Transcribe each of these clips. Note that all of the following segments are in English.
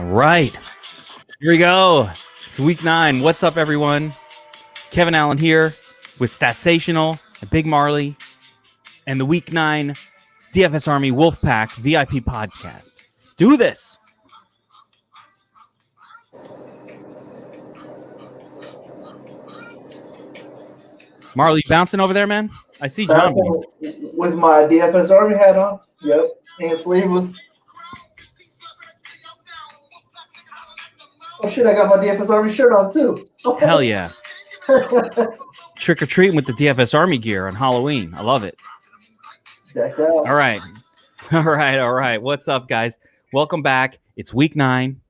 All right, here we go. It's week 9. What's up, everyone? Kevin Allen here with Statsational and BigMarley and the week 9 DFS Army WolfPack VIP podcast. Let's do this. Marley, bouncing over there, man? I see John. With my DFS Army hat on. Yep. And sleeveless. Oh, shit, I got my DFS Army shirt on, too. Hell yeah. Trick-or-treating with the DFS Army gear on Halloween. I love it. Decked out. All right. What's up, guys? Welcome back. It's week 9.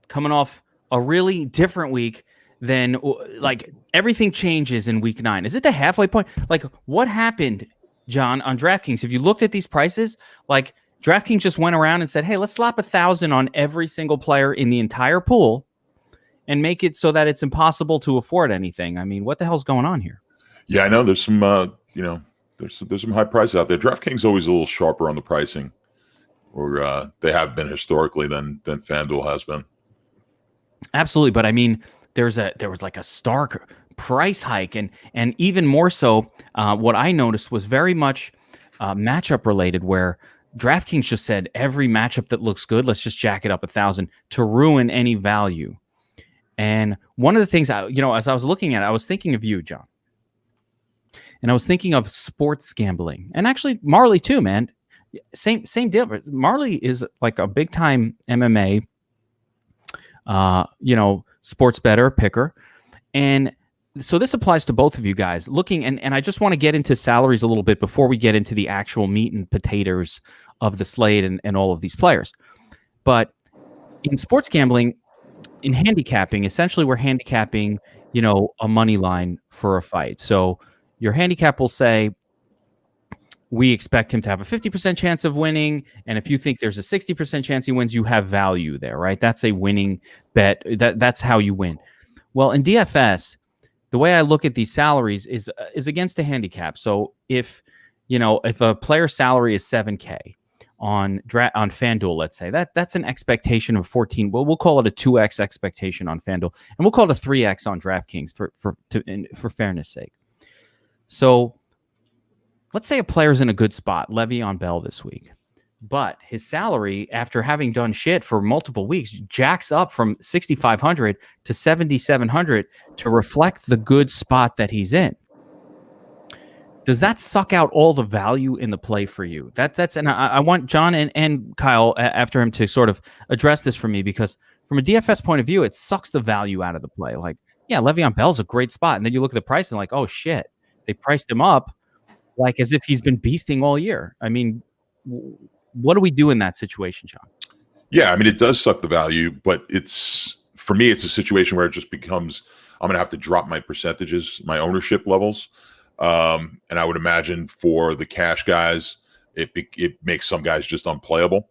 Coming off a really different week than, like, everything changes in week 9. Is it the halfway point? Like, what happened, John, on DraftKings? If you looked at these prices, like, DraftKings just went around and said, hey, let's slap 1,000 on every single player in the entire pool and make it so that it's impossible to afford anything. I mean, what the hell's going on here? Yeah, I know there's some, there's some high prices out there. DraftKings always a little sharper on the pricing, or they have been historically than FanDuel has been. Absolutely, but I mean, there was like a stark price hike, and even more so, what I noticed was very much matchup related, where DraftKings just said every matchup that looks good, let's just jack it up 1,000 to ruin any value. And one of the things, as I was looking at it, I was thinking of you, John. And I was thinking of sports gambling. And actually, Marley too, man. Same deal. Marley is like a big-time MMA, sports bettor, picker. And so this applies to both of you guys. Looking, and I just want to get into salaries a little bit before we get into the actual meat and potatoes of the slate and all of these players. But in sports gambling, in handicapping, essentially we're handicapping, a money line for a fight. So your handicap will say, we expect him to have a 50% chance of winning. And if you think there's a 60% chance he wins, you have value there, right? That's a winning bet. That's how you win. Well, in DFS, the way I look at these salaries is against the handicap. So if a player's salary is $7K on FanDuel, let's say, that's an expectation of 14. Well, we'll call it a 2x expectation on FanDuel, and we'll call it a 3x on DraftKings for fairness sake. So let's say a player's in a good spot, Le'Veon Bell this week, but his salary, after having done shit for multiple weeks, jacks up from $6,500 to $7,700 to reflect the good spot that he's in. Does that suck out all the value in the play for you? And I want John and Kyle after him to sort of address this for me, because from a DFS point of view, it sucks the value out of the play. Like, yeah, Le'Veon Bell's a great spot, and then you look at the price and like, oh shit, they priced him up like as if he's been beasting all year. I mean, what do we do in that situation, John? Yeah, I mean, it does suck the value, but for me, it's a situation where it just becomes, I'm going to have to drop my percentages, my ownership levels. And I would imagine for the cash guys, it makes some guys just unplayable.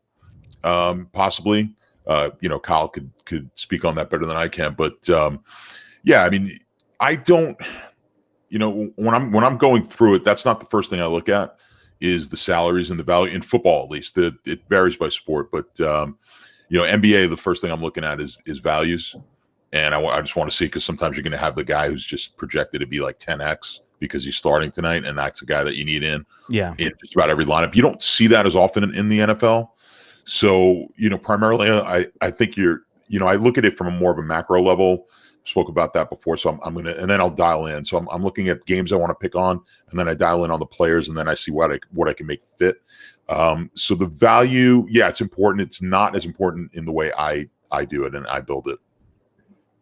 Possibly, Kyle could speak on that better than I can. But yeah, I mean, I don't, when I'm going through it, that's not the first thing I look at is the salaries and the value in football. At least it varies by sport, but NBA, the first thing I'm looking at is values, and I just want to see, because sometimes you're going to have the guy who's just projected to be like 10x. Because he's starting tonight, and that's a guy that you need in just about every lineup. You don't see that as often in the NFL. So, primarily, I think I look at it from a more of a macro level. Spoke about that before, so I'm going to, and then I'll dial in. So I'm looking at games I want to pick on, and then I dial in on the players, and then I see what I can make fit. So the value, yeah, it's important. It's not as important in the way I do it and I build it.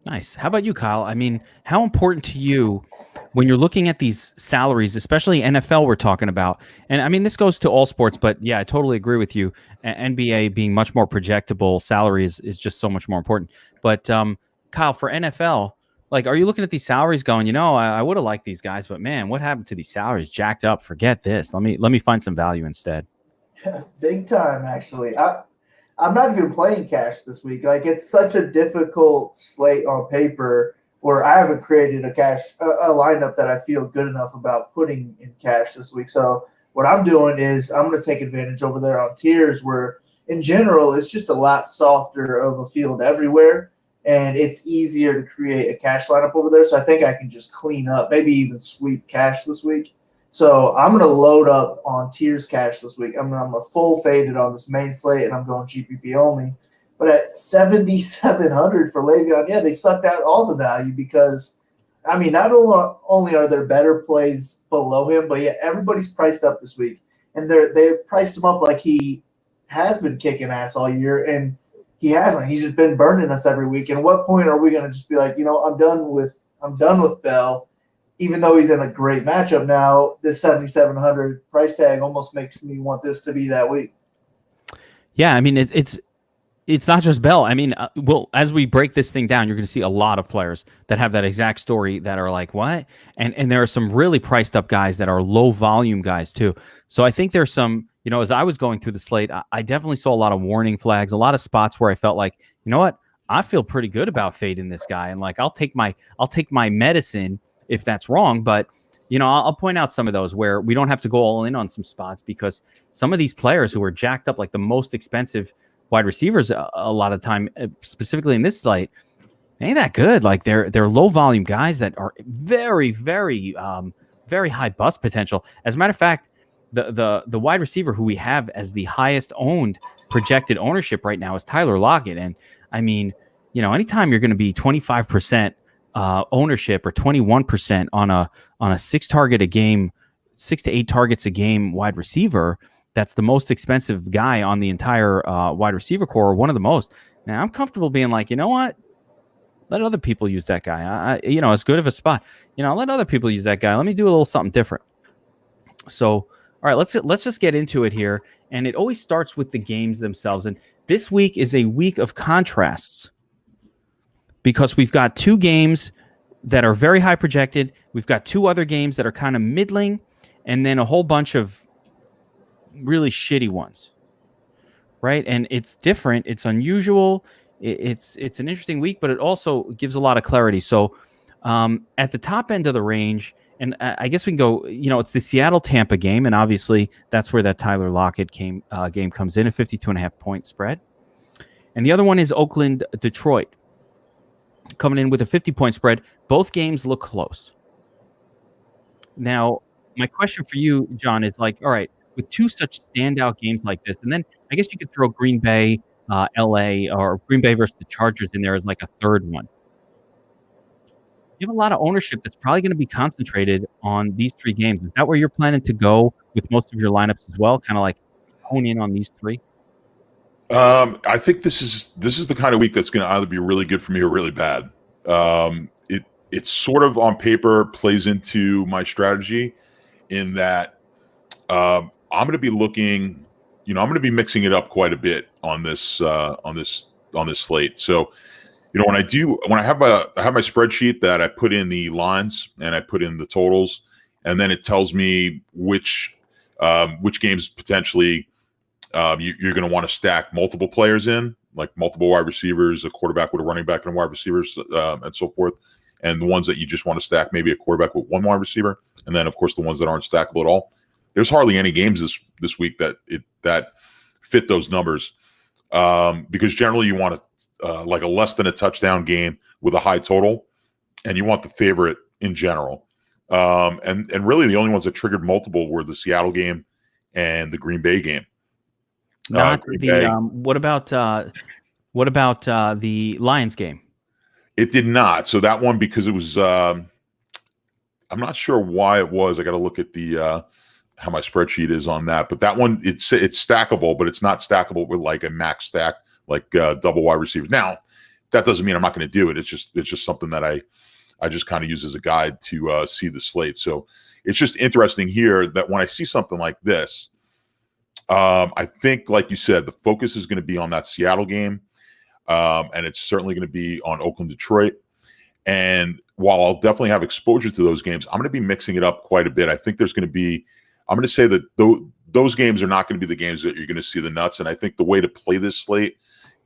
Nice. How about you, Kyle? I mean, how important to you when you're looking at these salaries, especially NFL we're talking about? And I mean, this goes to all sports, but yeah, I totally agree with you. NBA being much more projectable, salary is just so much more important. But Kyle, for NFL, like, are you looking at these salaries going, I would have liked these guys, but man, what happened to these salaries? Jacked up. Forget this. Let me find some value instead. Yeah, big time, actually. I'm not even playing cash this week. Like, it's such a difficult slate on paper where I haven't created a lineup that I feel good enough about putting in cash this week. So what I'm doing is I'm going to take advantage over there on tiers where in general, it's just a lot softer of a field everywhere, and it's easier to create a cash lineup over there. So I think I can just clean up, maybe even sweep cash this week. So I'm going to load up on tiers cash this week. I'm a full faded on this main slate, and I'm going GPP only. But at 7,700 for Le'Veon, yeah, they sucked out all the value because, I mean, not only are there better plays below him, but yeah, everybody's priced up this week. And they priced him up like he has been kicking ass all year, and he hasn't. He's just been burning us every week. And at what point are we going to just be like, I'm done with Bell, even though he's in a great matchup now? This 7,700 price tag almost makes me want this to be that week. Yeah, I mean, it's not just Bell. I mean, as we break this thing down, you're going to see a lot of players that have that exact story that are like, what? And there are some really priced up guys that are low volume guys too. So I think there's some, as I was going through the slate, I definitely saw a lot of warning flags, a lot of spots where I felt like, you know what? I feel pretty good about fading this guy. And like, I'll take my medicine if that's wrong. But, I'll point out some of those where we don't have to go all in on some spots, because some of these players who are jacked up, like the most expensive wide receivers a lot of time, specifically in this slate, they ain't that good. Like they're low volume guys that are very, very, very high bust potential. As a matter of fact, the wide receiver who we have as the highest owned projected ownership right now is Tyler Lockett. And I mean, anytime you're going to be 25% ownership or 21% on a 6 to 8 targets a game wide receiver, that's the most expensive guy on the entire wide receiver core, one of the most. Now, I'm comfortable being like, you know what? Let other people use that guy. As good of a spot. Let other people use that guy. Let me do a little something different. So, all right, let's just get into it here. And it always starts with the games themselves. And this week is a week of contrasts, because we've got 2 games that are very high projected. We've got 2 other games that are kind of middling, and then a whole bunch of really shitty ones, right? And it's different. It's unusual. It's an interesting week, but it also gives a lot of clarity. So at the top end of the range, and I guess we can go, it's the Seattle-Tampa game, and obviously that's where that Tyler Lockett game comes in, a 52.5 point spread. And the other one is Oakland-Detroit, coming in with a 50-point spread. Both games look close. Now, my question for you, John, is like, all right, with 2 such standout games like this, and then I guess you could throw Green Bay, LA, or Green Bay versus the Chargers in there as like a third one. You have a lot of ownership that's probably going to be concentrated on these 3 games. Is that where you're planning to go with most of your lineups as well? Kind of like hone in on these 3? I think this is the kind of week that's going to either be really good for me or really bad. It's sort of on paper plays into my strategy in that I'm going to be looking, I'm going to be mixing it up quite a bit on this slate. So, when I have my spreadsheet that I put in the lines and I put in the totals, and then it tells me which games potentially you're going to want to stack multiple players in, like multiple wide receivers, a quarterback with a running back and wide receivers, and so forth. And the ones that you just want to stack, maybe a quarterback with 1 wide receiver, and then of course the ones that aren't stackable at all. There's hardly any games this week that fit those numbers, because generally you want like a less than a touchdown game with a high total, and you want the favorite in general. And really the only ones that triggered multiple were the Seattle game and the Green Bay game. Not the what about the Lions game? It did not. So that one, because it was, I'm not sure why it was. I got to look at the how my spreadsheet is on that. But that one, it's stackable, but it's not stackable with like a max stack, like double wide receivers. Now, that doesn't mean I'm not going to do it. It's just something that I just kind of use as a guide to see the slate. So it's just interesting here that when I see something like this, I think, like you said, the focus is going to be on that Seattle game. And it's certainly going to be on Oakland, Detroit. And while I'll definitely have exposure to those games, I'm going to be mixing it up quite a bit. I think there's going to be, I'm going to say that those games are not going to be the games that you're going to see the nuts. And I think the way to play this slate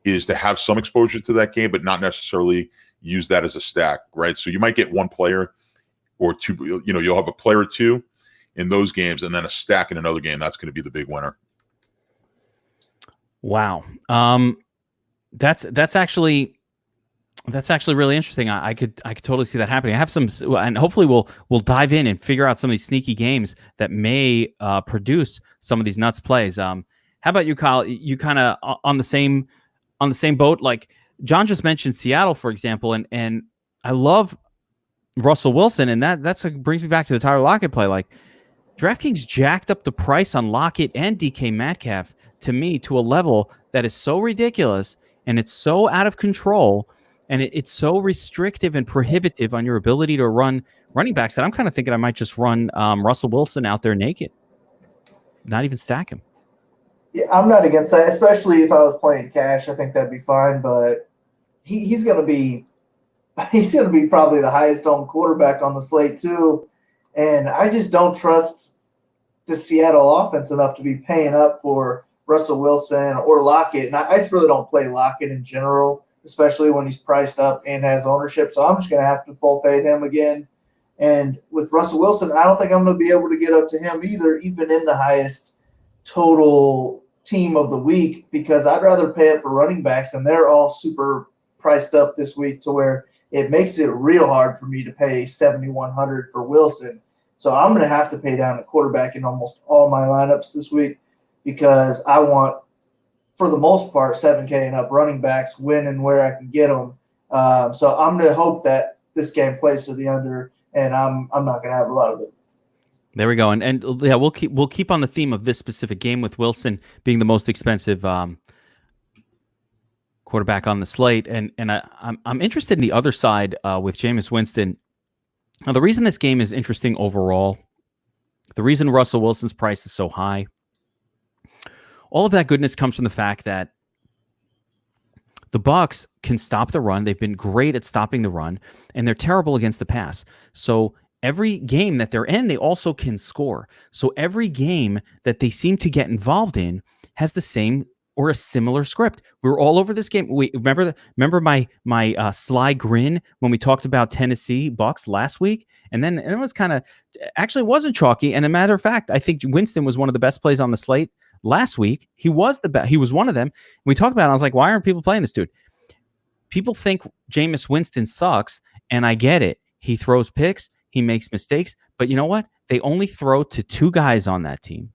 is to have some exposure to that game, but not necessarily use that as a stack, right? So you might get 1 player or 2, you'll have a player or 2 in those games, and then a stack in another game. That's going to be the big winner. Wow. That's actually really interesting. I could totally see that happening. I have some, and hopefully we'll dive in and figure out some of these sneaky games that may produce some of these nuts plays. How about you, Kyle? You kind of on the same boat. Like John just mentioned Seattle, for example, and I love Russell Wilson, and that's what brings me back to the Tyler Lockett play. Like DraftKings jacked up the price on Lockett and DK Metcalf to me to a level that is so ridiculous, and it's so out of control, and it's so restrictive and prohibitive on your ability to run running backs that I'm kind of thinking I might just run Russell Wilson out there naked, not even stack him. Yeah, I'm not against that, especially if I was playing cash. I think that'd be fine, but he's going to be probably the highest owned quarterback on the slate too, and I just don't trust the Seattle offense enough to be paying up for Russell Wilson or Lockett, and I just really don't play Lockett in general, especially when he's priced up and has ownership. So I'm just going to have to full fade him again. And with Russell Wilson, I don't think I'm going to be able to get up to him either, even in the highest total team of the week, because I'd rather pay up for running backs, and they're all super priced up this week to where it makes it real hard for me to pay $7,100 for Wilson. So I'm going to have to pay down a quarterback in almost all my lineups this week because I want, for the most part, 7K and up running backs when and where I can get them. So I'm going to hope that this game plays to the under, and I'm not going to have a lot of it. There we go, and yeah, we'll keep on the theme of this specific game with Wilson being the most expensive quarterback on the slate, and I'm interested in the other side with Jameis Winston. Now, the reason this game is interesting overall, the reason Russell Wilson's price is so high, all of that goodness comes from the fact that the Bucs can stop the run. They've been great at stopping the run, and they're terrible against the pass. So every game that they're in, they also can score. So every game that they seem to get involved in has the same or a similar script. We were all over this game. We remember my sly grin when we talked about Tennessee Bucs last week, and then it was kind of actually wasn't chalky. And a matter of fact, I think Winston was one of the best plays on the slate last week. He was the best. He was one of them. We talked about it. I was like, why aren't people playing this dude? People think Jameis Winston sucks, and I get it. He throws picks. He makes mistakes. But you know what? They only throw to two guys on that team.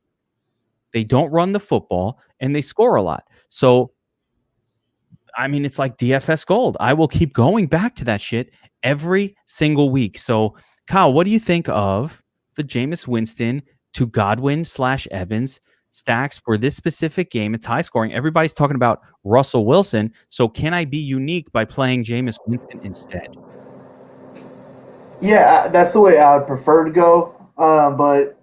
They don't run the football, and they score a lot. So, I mean, it's like DFS gold. I will keep going back to that shit every single week. So, Kyle, what do you think of the Jameis Winston to Godwin/Evans stacks for this specific game? It's high scoring. Everybody's talking about Russell Wilson. So can I be unique by playing Jameis Winston instead? Yeah, that's the way I would prefer to go. But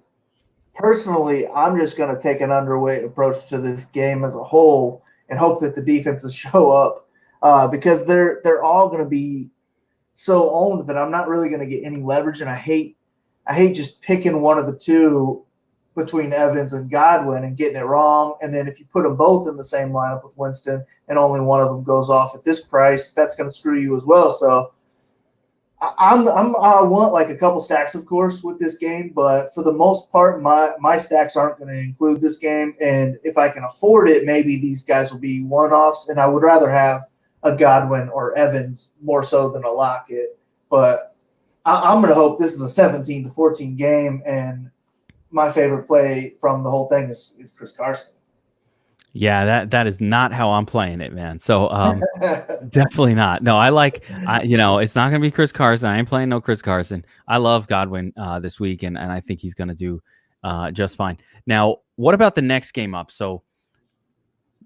personally, I'm just going to take an underweight approach to this game as a whole and hope that the defenses show up because they're all going to be so owned that I'm not really going to get any leverage. And I hate just picking one of the two between Evans and Godwin and getting it wrong. And then if you put them both in the same lineup with Winston and only one of them goes off at this price, that's going to screw you as well. So I want like a couple stacks, of course, with this game, but for the most part, my stacks aren't going to include this game. And if I can afford it, maybe these guys will be one-offs, and I would rather have a Godwin or Evans more so than a Lockett. But I'm going to hope this is a 17-14 game, and my favorite play from the whole thing is Chris Carson. Yeah, that is not how I'm playing it, man. So definitely not. No, it's not going to be Chris Carson. I ain't playing no Chris Carson. I love Godwin this week, and I think he's going to do just fine. Now, what about the next game up? So,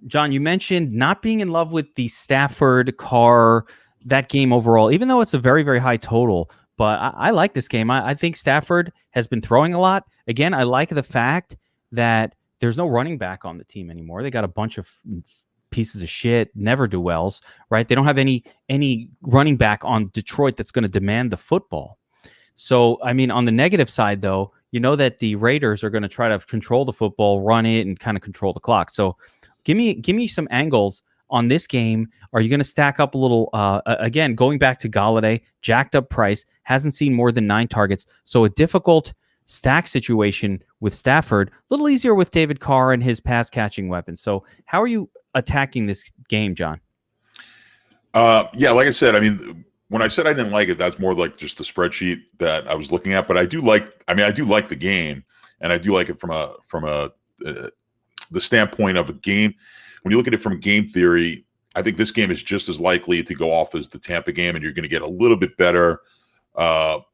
John, you mentioned not being in love with the Stafford Carr, that game overall, even though it's a very, very high total. But I like this game. I think Stafford has been throwing a lot. Again, I like the fact that there's no running back on the team anymore. They got a bunch of pieces of shit, never-do-wells, right? They don't have any running back on Detroit that's going to demand the football. So, I mean, on the negative side, though, you know that the Raiders are going to try to control the football, run it, and kind of control the clock. So give me some angles on this game. Are you going to stack up a little, again, going back to Galladay, jacked up price, hasn't seen more than 9 targets. So a difficult stack situation with Stafford, a little easier with David Carr and his pass catching weapons. So how are you attacking this game, John? Yeah, like I said, I mean, when I said I didn't like it, that's more like just the spreadsheet that I was looking at. But I do like the game, and I do like it from the standpoint of a game. When you look at it from game theory, I think this game is just as likely to go off as the Tampa game, and you're going to get a little bit better.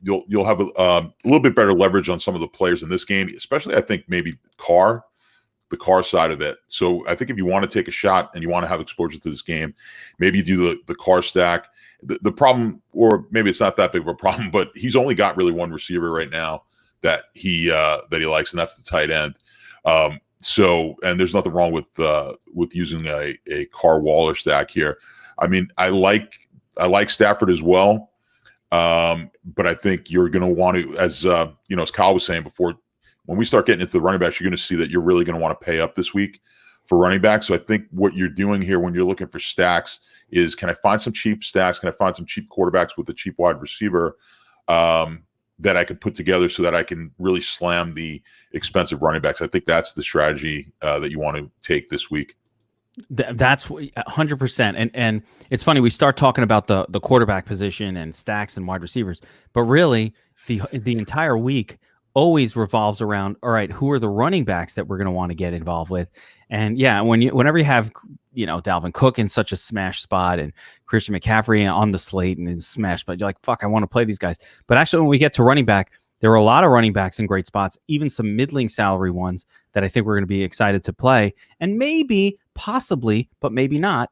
You'll have a little bit better leverage on some of the players in this game, especially I think maybe the car side of it. So I think if you want to take a shot and you want to have exposure to this game, maybe you do the car stack. The problem, or maybe it's not that big of a problem, but he's only got really one receiver right now that he likes, and that's the tight end. So, and there's nothing wrong with using a car Waller stack here. I mean, I like Stafford as well, but I think you're going to want to, as Kyle was saying before, when we start getting into the running backs, you're going to see that you're really going to want to pay up this week for running backs. So I think what you're doing here when you're looking for stacks is, can I find some cheap stacks? Can I find some cheap quarterbacks with a cheap wide receiver that I could put together so that I can really slam the expensive running backs? I think that's the strategy that you want to take this week. That's 100%. And it's funny, we start talking about the quarterback position and stacks and wide receivers, but really the entire week always revolves around, all right, who are the running backs that we're going to want to get involved with? And yeah, whenever you have, Dalvin Cook in such a smash spot and Christian McCaffrey on the slate and in smash spot, you're like, fuck, I want to play these guys. But actually, when we get to running back, there are a lot of running backs in great spots, even some middling salary ones that I think we're going to be excited to play. And maybe, possibly, but maybe not,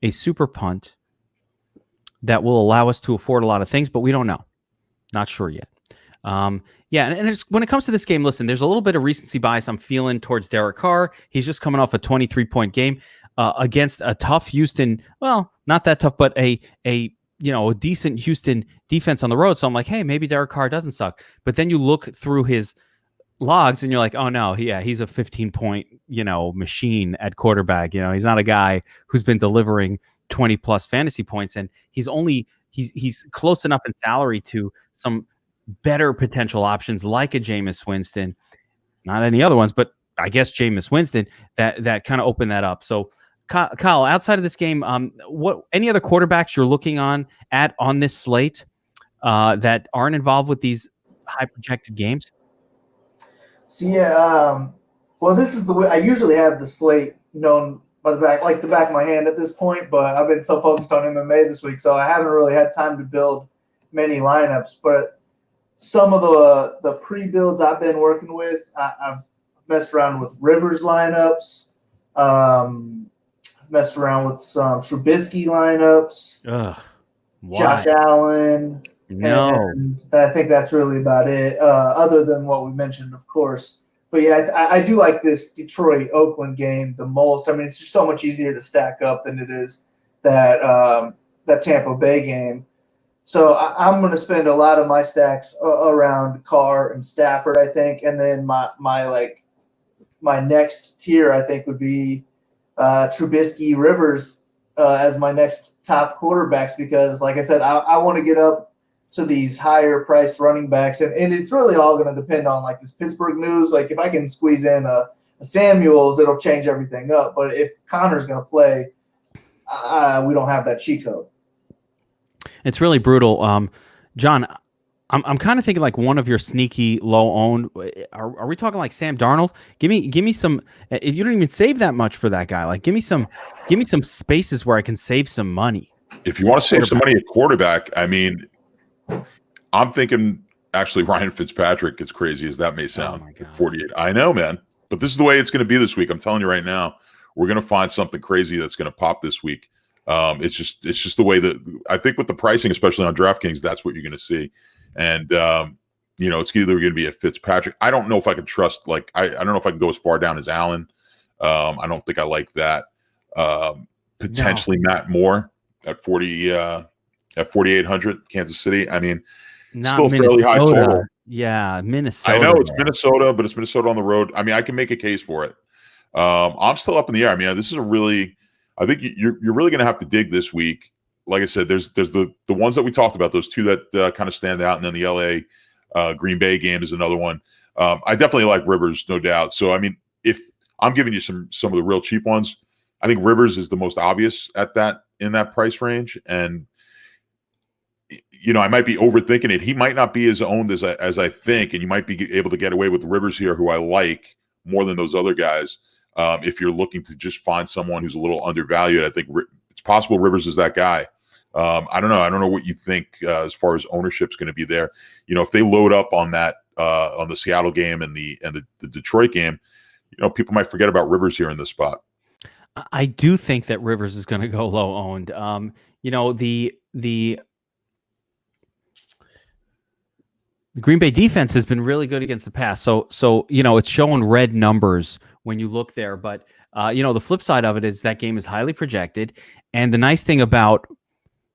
a super punt that will allow us to afford a lot of things, but we don't know. Not sure yet. Yeah, and it's, when it comes to this game, listen, there's a little bit of recency bias I'm feeling towards Derek Carr. He's just coming off a 23-point game against a tough Houston, well, not that tough, but a decent Houston defense on the road. So I'm like, hey, maybe Derek Carr doesn't suck. But then you look through his logs and you're like, oh no, he's a 15-point, machine at quarterback. He's not a guy who's been delivering 20 plus fantasy points, and he's close enough in salary to some better potential options like a Jameis Winston, not any other ones, but I guess Jameis Winston that kind of opened that up. So Kyle, outside of this game, what any other quarterbacks you're looking on this slate that aren't involved with these high projected games? So yeah, well, this is the way I usually have the slate known by the back of my hand at this point, but I've been so focused on MMA this week, so I haven't really had time to build many lineups. But some of the pre-builds I've been working with, I've messed around with Rivers lineups. I've messed around with some Trubisky lineups. Josh Allen. No. And I think that's really about it, other than what we mentioned, of course. But yeah, I do like this Detroit-Oakland game the most. I mean, it's just so much easier to stack up than it is that Tampa Bay game. So I'm going to spend a lot of my stacks around Carr and Stafford, I think, and then my next tier, I think, would be Trubisky, Rivers as my next top quarterbacks, because, like I said, I want to get up to these higher priced running backs, and it's really all going to depend on like this Pittsburgh news. Like if I can squeeze in a Samuels, it'll change everything up. But if Connor's going to play, we don't have that cheat code. It's really brutal. John, I'm kind of thinking like one of your sneaky low owned. Are we talking like Sam Darnold? Give me some. You don't even save that much for that guy. Like give me some spaces where I can save some money. If you want to save some money at quarterback, I mean, I'm thinking actually Ryan Fitzpatrick, as crazy as that may sound, at 48. I know, man, but this is the way it's going to be this week. I'm telling you right now, we're going to find something crazy that's going to pop this week. It's just the way that I think with the pricing, especially on DraftKings, that's what you're going to see. And, it's either going to be a Fitzpatrick. I don't know if I can trust, I don't know if I can go as far down as Allen. I don't think I like that. Potentially Matt Moore at 4,800 Kansas City. I mean, still fairly high total. Yeah. Minnesota. I know it's Minnesota, but it's Minnesota on the road. I mean, I can make a case for it. I'm still up in the air. I mean, this is I think you're really going to have to dig this week. Like I said, there's the ones that we talked about, those two that kind of stand out, and then the LA Green Bay game is another one. I definitely like Rivers, no doubt. So I mean, if I'm giving you some of the real cheap ones, I think Rivers is the most obvious in that price range, and I might be overthinking it. He might not be as owned as I think, and you might be able to get away with Rivers here, who I like more than those other guys. If you're looking to just find someone who's a little undervalued, I think it's possible Rivers is that guy. I don't know. I don't know what you think as far as ownership's going to be there. If they load up on that on the Seattle game and the Detroit game, people might forget about Rivers here in this spot. I do think that Rivers is going to go low owned. The Green Bay defense has been really good against the pass. So it's showing red numbers when you look there. But, the flip side of it is that game is highly projected. And the nice thing about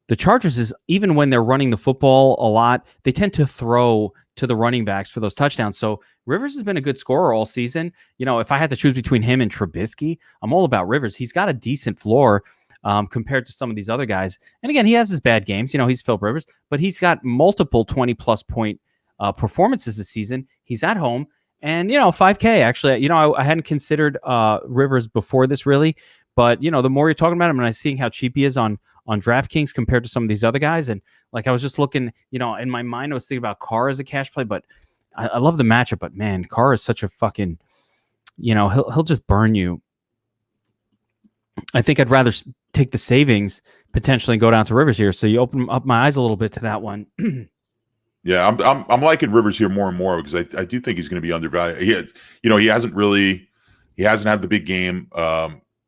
the Chargers is even when they're running the football a lot, they tend to throw to the running backs for those touchdowns. So Rivers has been a good scorer all season. If I had to choose between him and Trubisky, I'm all about Rivers. He's got a decent floor compared to some of these other guys. And again, he has his bad games. He's Philip Rivers, but he's got multiple 20-plus point performances this season. He's at home, and 5K actually. I hadn't considered Rivers before this really, but the more you're talking about him, and I'm seeing how cheap he is on DraftKings compared to some of these other guys, and I was just looking, in my mind I was thinking about Carr as a cash play, but I love the matchup. But man, Carr is such a fucking, he'll just burn you. I think I'd rather take the savings potentially and go down to Rivers here. So you open up my eyes a little bit to that one. Yeah, I'm liking Rivers here more and more because I do think he's going to be undervalued. He hasn't had the big game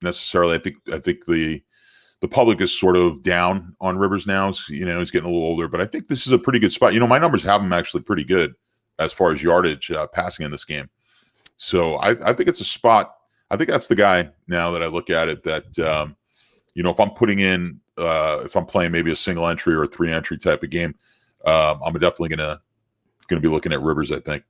necessarily. I think the public is sort of down on Rivers now. So, he's getting a little older, but I think this is a pretty good spot. My numbers have him actually pretty good as far as yardage passing in this game. So I think it's a spot. I think that's the guy now that I look at it that, if I'm putting in, if I'm playing maybe a single entry or a 3-entry type of game, I'm definitely gonna be looking at Rivers, I think.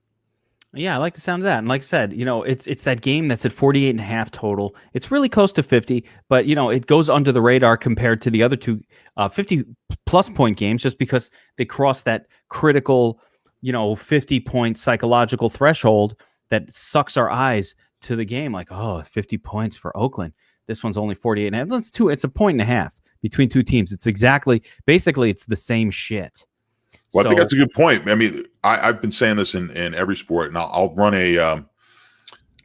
Yeah, I like the sound of that. And like I said, it's that game that's at 48.5 total. It's really close to 50, but it goes under the radar compared to the other two 50-plus point games just because they cross that critical, 50-point psychological threshold that sucks our eyes to the game. Like, 50 points for Oakland. This one's only 48.5. It's a point and a half between two teams. It's basically it's the same shit. Well, I think that's a good point. I mean, I've been saying this in every sport, and I'll run I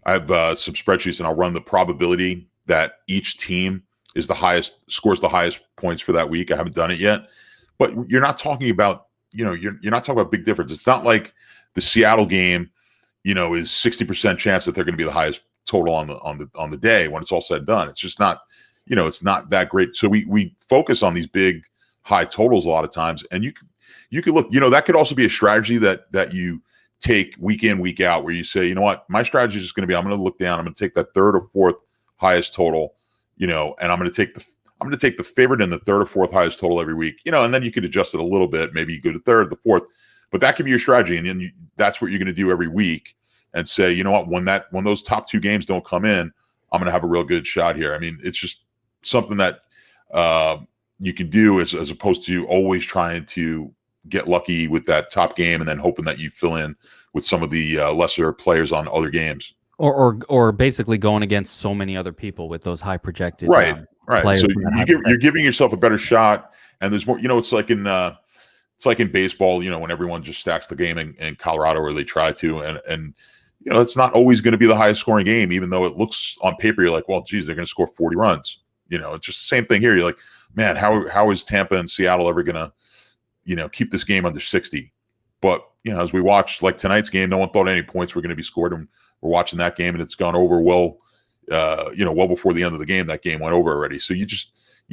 have some spreadsheets, and I'll run the probability that each team scores the highest points for that week. I haven't done it yet, but you're not talking about, you're not talking about big difference. It's not like the Seattle game, is 60% chance that they're going to be the highest total on the day when it's all said and done. It's just not, it's not that great. So we focus on these big high totals a lot of times, and you could look, that could also be a strategy that you take week in, week out, where you say, what, my strategy is just going to be, I'm going to look down, I'm going to take that third or fourth highest total, and I'm going to take the favorite in the third or fourth highest total every week, and then you could adjust it a little bit. Maybe you go to third, the fourth, but that could be your strategy. And then that's what you're going to do every week and say, what, when those top two games don't come in, I'm going to have a real good shot here. I mean, it's just something that you can do as opposed to always trying to get lucky with that top game and then hoping that you fill in with some of the lesser players on other games, or basically going against so many other people with those high projected right. So you're giving yourself a better shot, and there's more. It's like in baseball. When everyone just stacks the game in Colorado, or they try to, and it's not always going to be the highest scoring game, even though it looks on paper you're like, well, geez, they're going to score 40 runs. It's just the same thing here. You're like, man, how is Tampa and Seattle ever going to keep this game under 60? But, as we watched like tonight's game, no one thought any points were going to be scored, and we're watching that game and it's gone over well before the end of the game. That game went over already. So you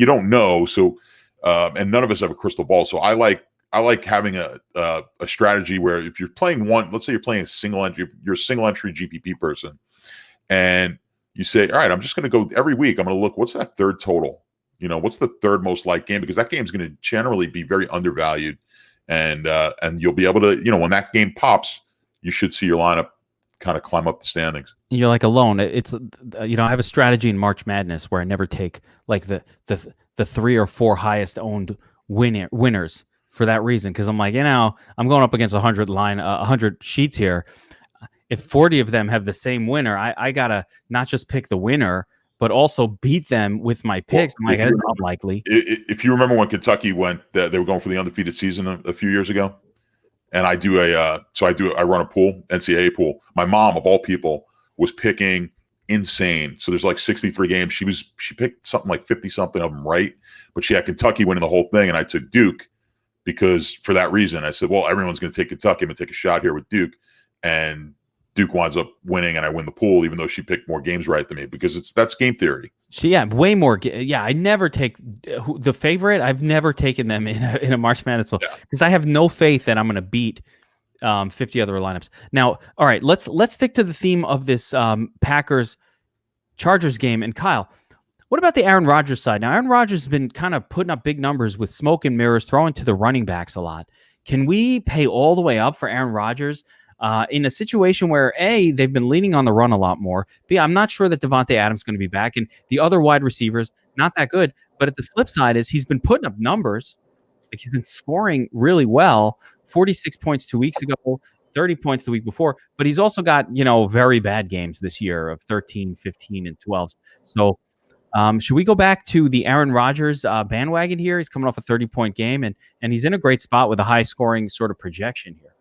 don't know. So, and none of us have a crystal ball. So I like having a strategy where if you're playing let's say you're playing a single entry, you're a single entry GPP person, and you say, all right, I'm just going to go every week. I'm going to look, what's that third total? What's the third most liked game? Because that game is going to generally be very undervalued, and you'll be able to, when that game pops, you should see your lineup kind of climb up the standings. You're like alone. It's I have a strategy in March Madness where I never take like the 3 or 4 highest owned winners for that reason, because I'm like, I'm going up against 100 sheets here. If 40 of them have the same winner, I gotta not just pick the winner, but also beat them with my picks. I'm like, that's unlikely. If you remember when Kentucky went, they were going for the undefeated season a few years ago, and I run a pool, NCAA pool. My mom, of all people, was picking insane. So there's like 63 games. She picked something like 50 something of them right, but she had Kentucky winning the whole thing, and I took Duke because for that reason. I said, well, everyone's going to take Kentucky. I'm going to take a shot here with Duke, and Duke winds up winning, and I win the pool, even though she picked more games right than me, because that's game theory. Way more. I never take the favorite. I've never taken them in a March Madness pool because I have no faith that I'm going to beat 50 other lineups. Now, all right, let's stick to the theme of this Packers Chargers game. And Kyle, what about the Aaron Rodgers side? Now, Aaron Rodgers has been kind of putting up big numbers with smoke and mirrors, throwing to the running backs a lot. Can we pay all the way up for Aaron Rodgers in a situation where A, they've been leaning on the run a lot more? B, I'm not sure that Devontae Adams is going to be back, and the other wide receivers not that good. But at the flip side is he's been putting up numbers. Like he's been scoring really well. 46 points 2 weeks ago, 30 points the week before. But he's also got, very bad games this year of 13, 15, and 12. So should we go back to the Aaron Rodgers bandwagon here? He's coming off a 30-point game, and he's in a great spot with a high-scoring sort of projection here.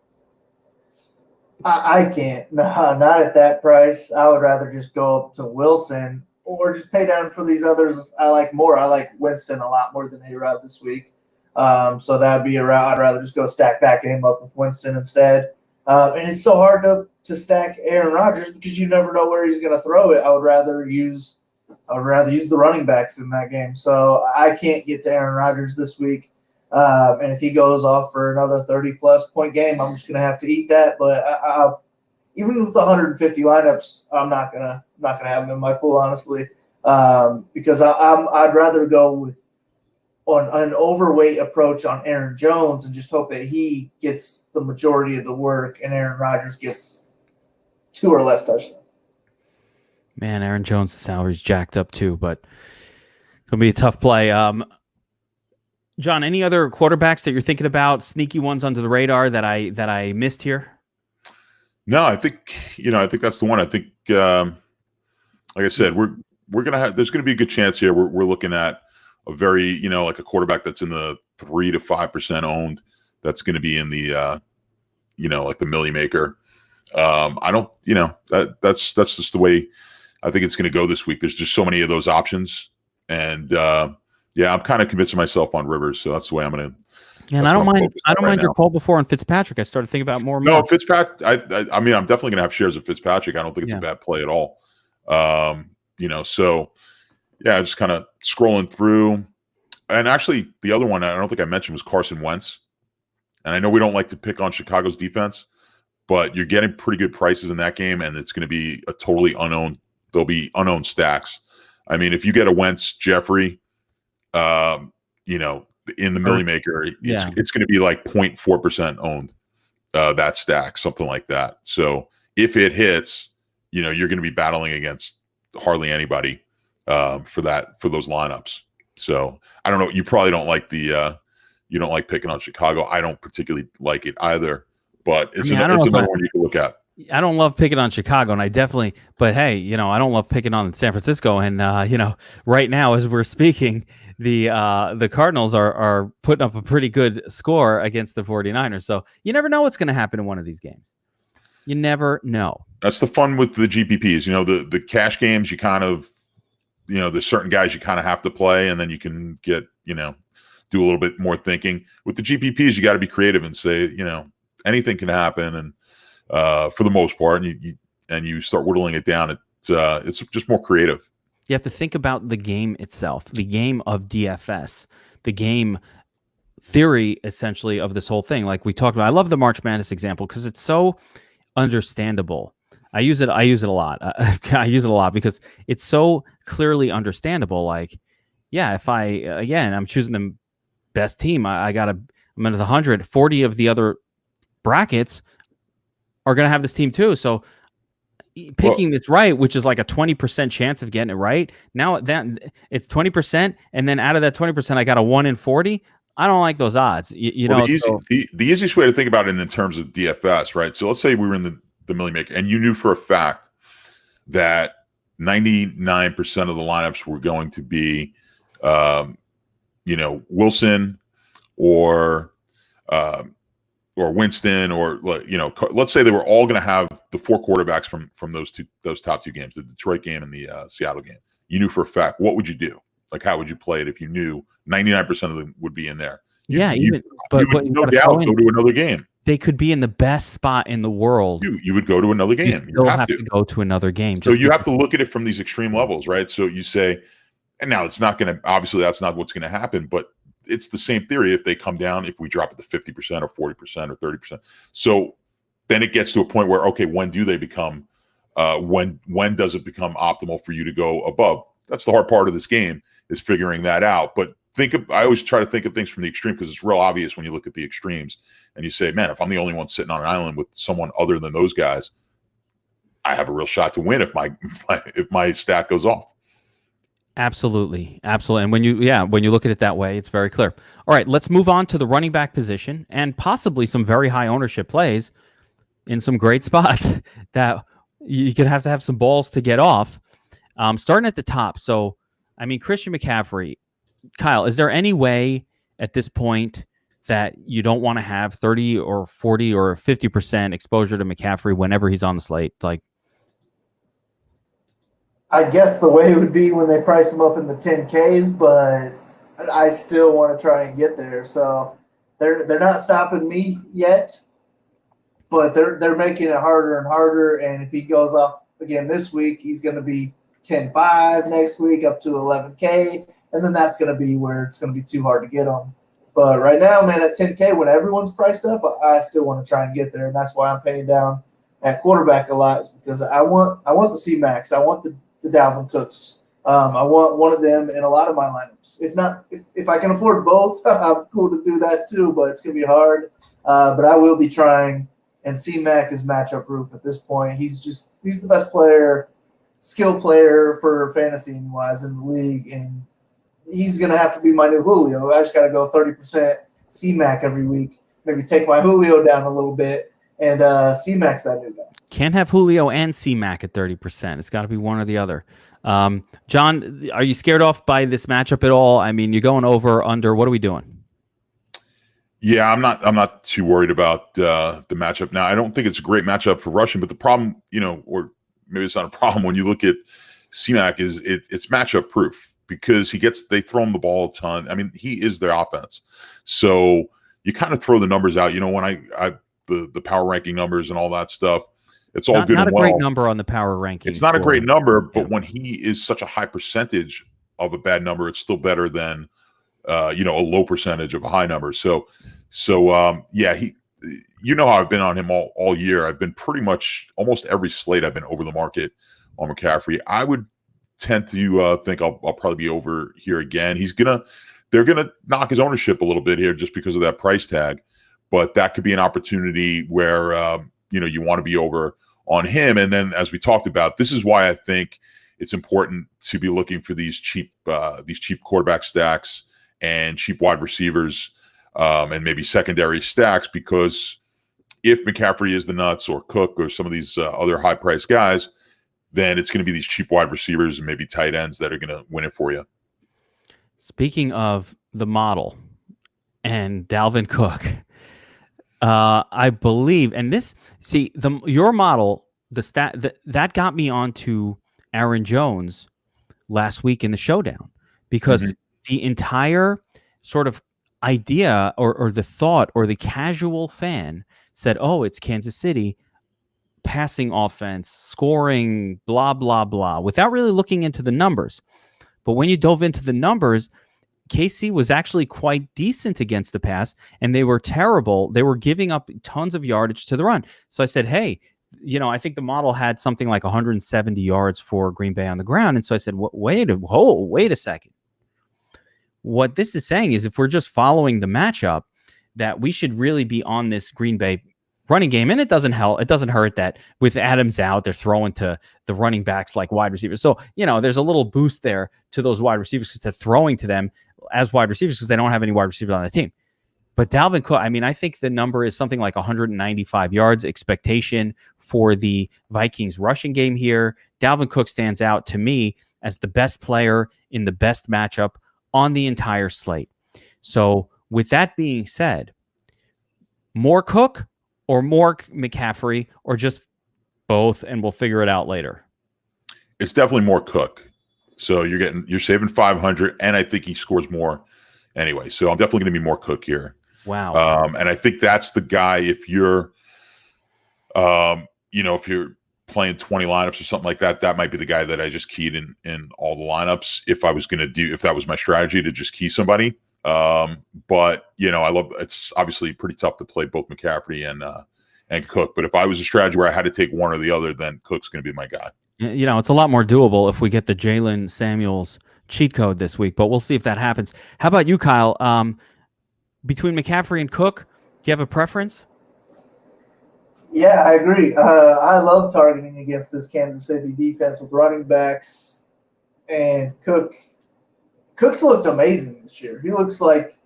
I can't. No, not at that price. I would rather just go up to Wilson or just pay down for these others I like more. I like Winston a lot more than A-Rod this week. So that would be a route. I'd rather just go stack that game up with Winston instead. And it's so hard to stack Aaron Rodgers because you never know where he's going to throw it. I would rather use the running backs in that game. So I can't get to Aaron Rodgers this week. And if he goes off for another 30-plus point game, I'm just going to have to eat that. But even with 150 lineups, I'm not gonna have him in my pool, honestly, because I'd rather go on an overweight approach on Aaron Jones and just hope that he gets the majority of the work and Aaron Rodgers gets 2 or less touchdowns. Man, Aaron Jones' salary's jacked up too, but it'll be a tough play. John, any other quarterbacks that you're thinking about, sneaky ones under the radar that I missed here? No, I think that's the one. I think, like I said, we're gonna have. There's gonna be a good chance here. We're looking at a very, like a quarterback that's in the 3 to 5% owned. That's going to be in the, like the Millie Maker. I don't, that's just the way I think it's going to go this week. There's just so many of those options, and I'm kind of convincing myself on Rivers, so that's the way I'm going to. And I don't mind your call before on Fitzpatrick. I started thinking about more. No, Fitzpatrick. I mean, I'm definitely going to have shares of Fitzpatrick. I don't think it's a bad play at all. So just kind of scrolling through. And actually, the other one I don't think I mentioned was Carson Wentz. And I know we don't like to pick on Chicago's defense, but you're getting pretty good prices in that game, and it's going to be a totally unowned. There'll be unowned stacks. I mean, if you get a Wentz Jeffrey, in the Millie Maker, it's going to be like 0.4% owned, that stack, something like that. So if it hits, you're going to be battling against hardly anybody for those lineups. So I don't know. You probably don't like you don't like picking on Chicago. I don't particularly like it either, but it's another one you can look at. I don't love picking on Chicago, and but hey, I don't love picking on San Francisco. And right now as we're speaking, the Cardinals are putting up a pretty good score against the 49ers. So you never know what's going to happen in one of these games. You never know. That's the fun with the GPPs. The cash games, you kind of, there's certain guys you kind of have to play, and then you can get, do a little bit more thinking. With the GPPs, you got to be creative and say, anything can happen. And for the most part, and you start whittling it down, it's just more creative. You have to think about the game itself, the game of DFS, the game theory, essentially, of this whole thing. Like we talked about, I love the March Madness example because it's so understandable. I use it a lot. I use it a lot because it's so clearly understandable. Like, if I'm choosing the best team, I'm at 100, 40 of the other brackets are going to have this team too. So picking this right, which is like a 20% chance of getting it right. Now that it's 20%, and then out of that 20%, I got a 1 in 40. I don't like those odds. The easiest way to think about it in terms of DFS, right? So let's say we were in the Millie Maker, and you knew for a fact that 99% of the lineups were going to be, Wilson or Winston, or let's say they were all going to have the 4 quarterbacks from those top 2 games, the Detroit game and the Seattle game. You knew for a fact. What would you do? Like, how would you play it if you knew 99% of them would be in there? But no doubt go to another game. They could be in the best spot in the world. You would go to another game. You have to go to another game. So you have to look at it from these extreme levels, right? So you say, and now it's not going to, obviously that's not what's going to happen, but it's the same theory. If they come down, if we drop it to 50% or 40% or 30%. So then it gets to a point where, okay, when do they become, when does it become optimal for you to go above? That's the hard part of this game, is figuring that out. But I always try to think of things from the extreme, because it's real obvious when you look at the extremes and you say, man, if I'm the only one sitting on an island with someone other than those guys, I have a real shot to win if my stat goes off. Absolutely. And when you look at it that way, it's very clear. All right, let's move on to the running back position, and possibly some very high ownership plays in some great spots that you could have to have some balls to get off. Starting at the top. So, I mean, Christian McCaffrey, Kyle, is there any way at this point that you don't want to have 30 or 40 or 50% exposure to McCaffrey whenever he's on the slate? Like, I guess the way would be when they price him up in the 10Ks, but I still want to try and get there. So they're not stopping me yet, but they're making it harder and harder. And if he goes off again this week, he's going to be 10.5 next week, up to 11K, and then that's going to be where it's going to be too hard to get on. But right now, man, at 10K, when everyone's priced up, I still want to try and get there, and that's why I'm paying down at quarterback a lot, is because I want the C-Max, I want the Dalvin Cooks, I want one of them in a lot of my lineups. If I can afford both, I'm cool to do that too, but it's going to be hard. But I will be trying, and C-Mac is matchup proof at this point. He's the best player, skill player for fantasy wise in the league, and he's going to have to be my new Julio. I just got to go 30% C-Mac every week, maybe take my Julio down a little bit, and C-Mac's that new guy. Can't have Julio and C-Mac at 30%. It's got to be one or the other. John, are you scared off by this matchup at all? I mean, you're going over, under. What are we doing? Yeah, I'm not too worried about the matchup. Now, I don't think it's a great matchup for rushing, but the problem, or maybe it's not a problem when you look at C-Mac, is it's matchup proof, because they throw him the ball a ton. I mean, he is their offense. So you kind of throw the numbers out. When the power ranking numbers and all that stuff, it's all good and well. Not a great number on the power ranking. It's not a great number, but when he is such a high percentage of a bad number, it's still better than a low percentage of a high number. So yeah, how I've been on him all year. I've been pretty much almost every slate I've been over the market on McCaffrey. I would tend to think I'll probably be over here again. They're gonna knock his ownership a little bit here just because of that price tag, but that could be an opportunity where you want to be over on him. And then, as we talked about, this is why I think it's important to be looking for these cheap quarterback stacks and cheap wide receivers, and maybe secondary stacks, because if McCaffrey is the nuts, or Cook, or some of these other high priced guys, then it's going to be these cheap wide receivers and maybe tight ends that are going to win it for you. Speaking of the model and Dalvin Cook, I believe, and your model, the stat that got me onto Aaron Jones last week in the showdown, because the entire sort of idea or the thought or the casual fan said, oh, it's Kansas City, passing offense, scoring, blah, blah, blah, without really looking into the numbers. But when you dove into the numbers, KC was actually quite decent against the pass, and they were terrible. They were giving up tons of yardage to the run. So I said, hey, I think the model had something like 170 yards for Green Bay on the ground. And so I said, wait a second. What this is saying is, if we're just following the matchup, that we should really be on this Green Bay running game. And it doesn't hurt that with Adams out, they're throwing to the running backs like wide receivers. So, there's a little boost there to those wide receivers because they're throwing to them as wide receivers because they don't have any wide receivers on the team. But Dalvin Cook, I mean, I think the number is something like 195 yards expectation for the Vikings rushing game here. Dalvin Cook stands out to me as the best player in the best matchup on the entire slate. So with that being said, more Cook or more McCaffrey or just both, and we'll figure it out later? It's definitely more Cook. So you're saving 500, and I think he scores more anyway. So I'm definitely going to be more Cook here. Wow. And I think that's the guy if you're, if you're playing 20 lineups or something like that, that might be the guy that I just keyed in all the lineups. If that was my strategy to just key somebody. But it's obviously pretty tough to play both McCaffrey and Cook. But if I was a strategy where I had to take one or the other, then Cook's going to be my guy. It's a lot more doable if we get the Jalen Samuels cheat code this week, but we'll see if that happens. How about you, Kyle? Between McCaffrey and Cook, do you have a preference? Yeah, I agree. I love targeting against this Kansas City defense with running backs and Cook. Cook's looked amazing this year. He looks like,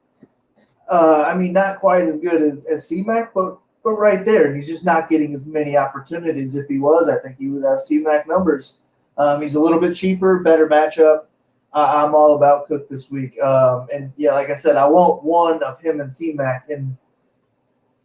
not quite as good as C-Mac, but right there. He's just not getting as many opportunities. If he was, I think he would have C-Mac numbers. He's a little bit cheaper, better matchup. I'm all about Cook this week. Like I said, I want one of him and C-Mac in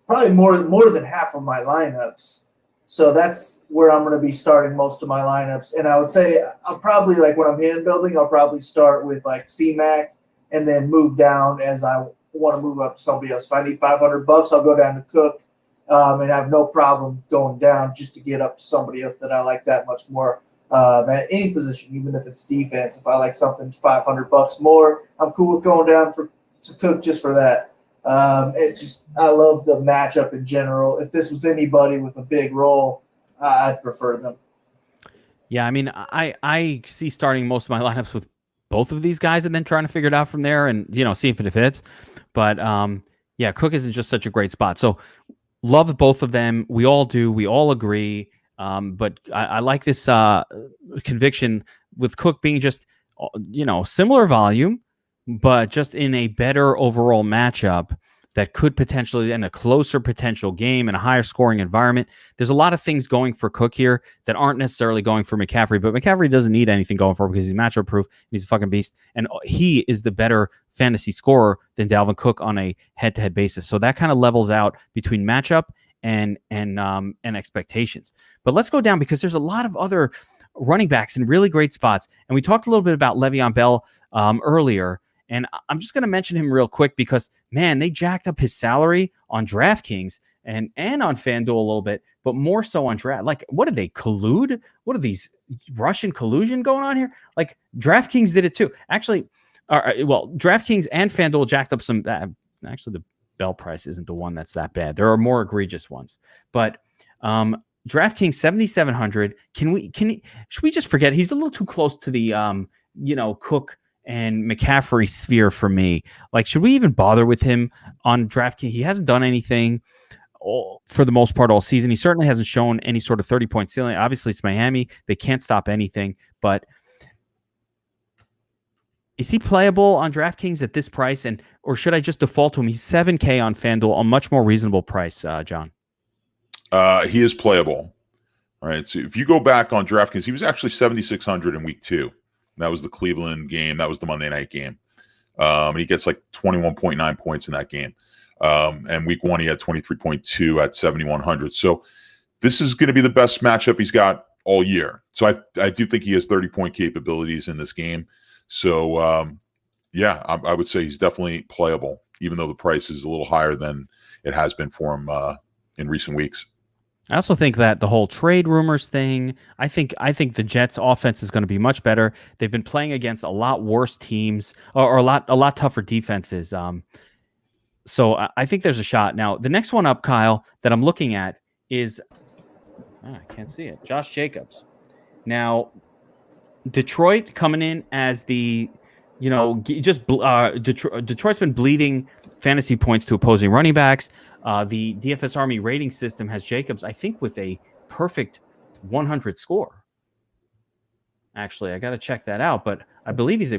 probably more than half of my lineups. So that's where I'm going to be starting most of my lineups. And I would say I'll probably, like when I'm hand building, I'll probably start with like C-Mac and then move down as I want to move up to somebody else. If I need $500, I'll go down to Cook and have no problem going down just to get up to somebody else that I like that much more. At any position, even if it's defense, if I like something $500 more, I'm cool with going down to Cook just for that. I love the matchup in general. If this was anybody with a big role, I'd prefer them. Yeah, I mean, I see starting most of my lineups with both of these guys and then trying to figure it out from there and see if it fits. But Cook isn't just such a great spot. So love both of them. We all do. We all agree. But I like this conviction with Cook being just, similar volume, but just in a better overall matchup that could potentially end a closer potential game in a higher scoring environment. There's a lot of things going for Cook here that aren't necessarily going for McCaffrey, but McCaffrey doesn't need anything going for him because he's matchup proof and he's a fucking beast. And he is the better fantasy scorer than Dalvin Cook on a head-to-head basis. So that kind of levels out between matchup and expectations. But let's go down because there's a lot of other running backs in really great spots. And we talked a little bit about Le'Veon Bell earlier. And I'm just going to mention him real quick because, man, they jacked up his salary on DraftKings and on FanDuel a little bit, but more so on draft. Like, what did they collude? What are these Russian collusion going on here? Like, DraftKings did it too. Actually, DraftKings and FanDuel jacked up some. Actually, the Bell price isn't the one that's that bad. There are more egregious ones, but DraftKings 7,700. Should we just forget? He's a little too close to the Cook and McCaffrey sphere for me. Like, should we even bother with him on DraftKings? He hasn't done anything for the most part all season. He certainly hasn't shown any sort of 30-point ceiling. Obviously, it's Miami. They can't stop anything. But is he playable on DraftKings at this price? Or should I just default to him? He's $7K on FanDuel, a much more reasonable price, John. He is playable. All right. So if you go back on DraftKings, he was actually 7,600 in week 2. That was the Cleveland game. That was the Monday night game. He gets like 21.9 points in that game. And week 1, he had 23.2 at 7,100. So this is going to be the best matchup he's got all year. So I do think he has 30-point capabilities in this game. So, I would say he's definitely playable, even though the price is a little higher than it has been for him in recent weeks. I also think that the whole trade rumors thing, I think the Jets offense is going to be much better. They've been playing against a lot worse teams or a lot tougher defenses. So I think there's a shot. Now, the next one up, Kyle, that I'm looking at is, I can't see it, Josh Jacobs. Now, Detroit coming in as the, Detroit's been bleeding fantasy points to opposing running backs. The DFS Army rating system has Jacobs, I think, with a perfect 100 score. Actually, I got to check that out, but I believe he's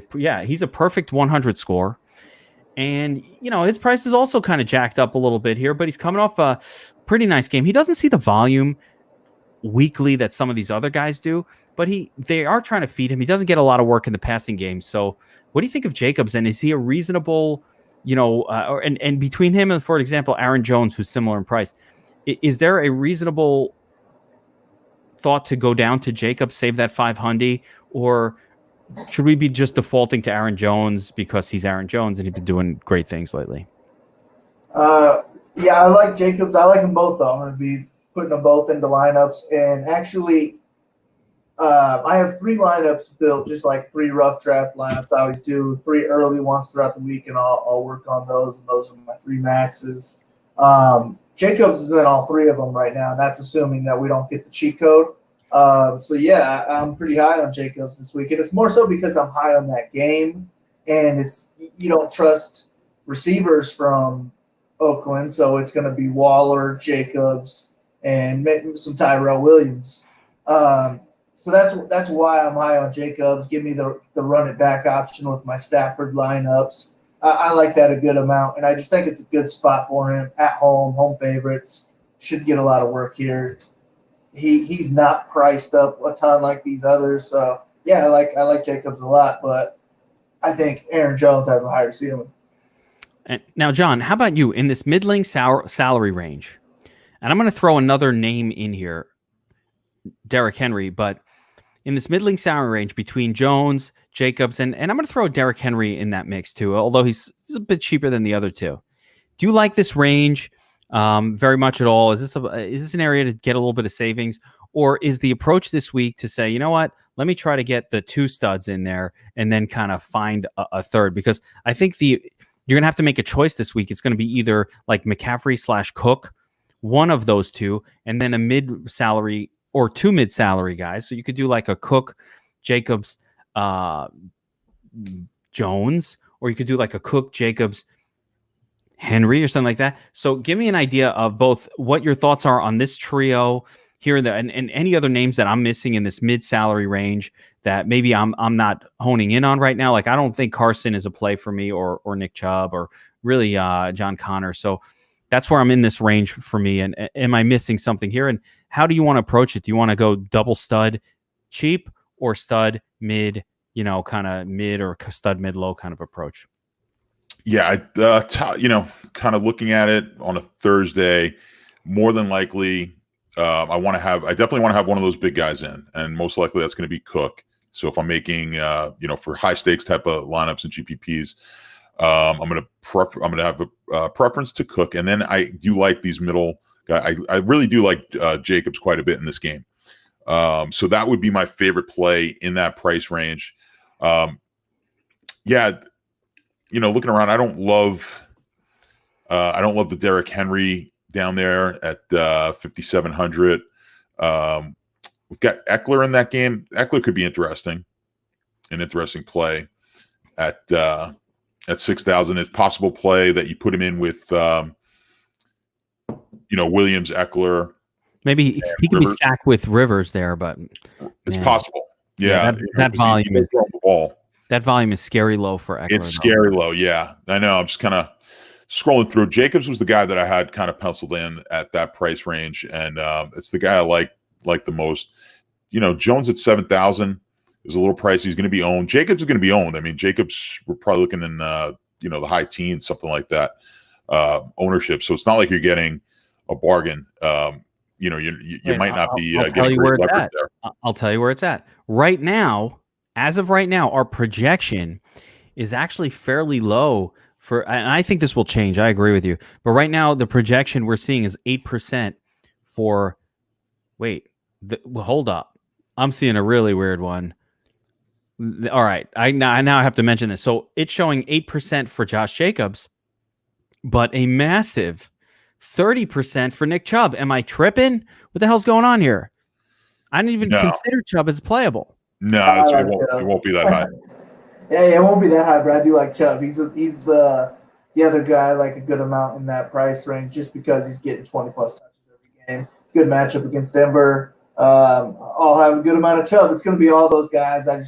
a perfect 100 score. And, his price is also kind of jacked up a little bit here, but he's coming off a pretty nice game. He doesn't see the volume weekly that some of these other guys do, but they are trying to feed him. He doesn't get a lot of work in the passing game. So what do you think of Jacobs? And is he a reasonable, and between him and, for example, Aaron Jones, who's similar in price, is there a reasonable thought to go down to Jacobs, save that 500, or should we be just defaulting to Aaron Jones because he's Aaron Jones and he's been doing great things lately? Yeah, I like Jacobs. I like them both, though. I'm going to be putting them both into lineups. And actually, I have 3 lineups built, just like 3 rough draft lineups. I always do 3 early ones throughout the week, and I'll work on those. And those are my 3 maxes. Jacobs is in all 3 of them right now. And that's assuming that we don't get the cheat code. So yeah, I'm pretty high on Jacobs this week, and it's more so because I'm high on that game, and you don't trust receivers from Oakland, so it's going to be Waller, Jacobs, and maybe some Tyrell Williams. So that's why I'm high on Jacobs. Give me the run it back option with my Stafford lineups. I like that a good amount, and I just think it's a good spot for him at home favorites. Should get a lot of work here. He's not priced up a ton like these others. So, yeah, I like Jacobs a lot, but I think Aaron Jones has a higher ceiling. And now, John, how about you in this middling salary range? And I'm going to throw another name in here, Derrick Henry, but in this middling salary range between Jones, Jacobs, and I'm going to throw Derrick Henry in that mix too, although he's a bit cheaper than the other two. Do you like this range? Very much at all? Is this an area to get a little bit of savings, or is the approach this week to say, you know what, let me try to get the 2 studs in there and then kind of find a third? Because I think you're going to have to make a choice this week. It's going to be either like McCaffrey / Cooke, one of those 2, and then a mid salary or 2 mid salary guys. So you could do like a Cooke, Jacobs, Jones, or you could do like a Cooke, Jacobs, Henry, or something like that. So give me an idea of both what your thoughts are on this trio here and any other names that I'm missing in this mid salary range that maybe I'm not honing in on right now. Like, I don't think Carson is a play for me, or Nick Chubb, or really John Connor. So that's where I'm in this range for me. And am I missing something here? And how do you want to approach it? Do you want to go double stud cheap, or stud mid, kind of mid, or stud mid low kind of approach? Yeah, kind of looking at it on a Thursday, more than likely, I definitely want to have one of those big guys in, and most likely that's going to be Cooke. So if I'm making, for high stakes type of lineups and GPPs, I'm going to have a preference to Cooke, and then I do like these middle guys. I really do like Jacobs quite a bit in this game. So that would be my favorite play in that price range. Looking around, I don't love the Derrick Henry down there at 5,700. We've got Eckler in that game. Eckler could be an interesting play at 6,000. It's possible play that you put him in with Williams, Eckler. Maybe he can be stacked with Rivers there, but it's possible. Yeah, that volume is the ball. That volume is scary low for Eckler. It's scary low, yeah. I know. I'm just kind of scrolling through. Jacobs was the guy that I had kind of penciled in at that price range, and it's the guy I like the most. Jones at 7,000 is a little pricey. He's going to be owned. Jacobs is going to be owned. I mean, Jacobs, we're probably looking in the high teens, something like that, ownership. So it's not like you're getting a bargain. You might not be getting great leverage there. I'll tell you where it's at right now. As of right now, our projection is actually fairly low and I think this will change. I agree with you. But right now, the projection we're seeing is 8% for, hold up. I'm seeing a really weird one. All right. I now have to mention this. So it's showing 8% for Josh Jacobs, but a massive 30% for Nick Chubb. Am I tripping? What the hell's going on here? I didn't even consider Chubb as playable. No, it won't be that high. Yeah, it won't be that high, but I do like Chubb. He's the other guy, like a good amount in that price range, just because he's getting 20-plus touches every game. Good matchup against Denver. I'll have a good amount of Chubb. It's going to be all those guys. I'm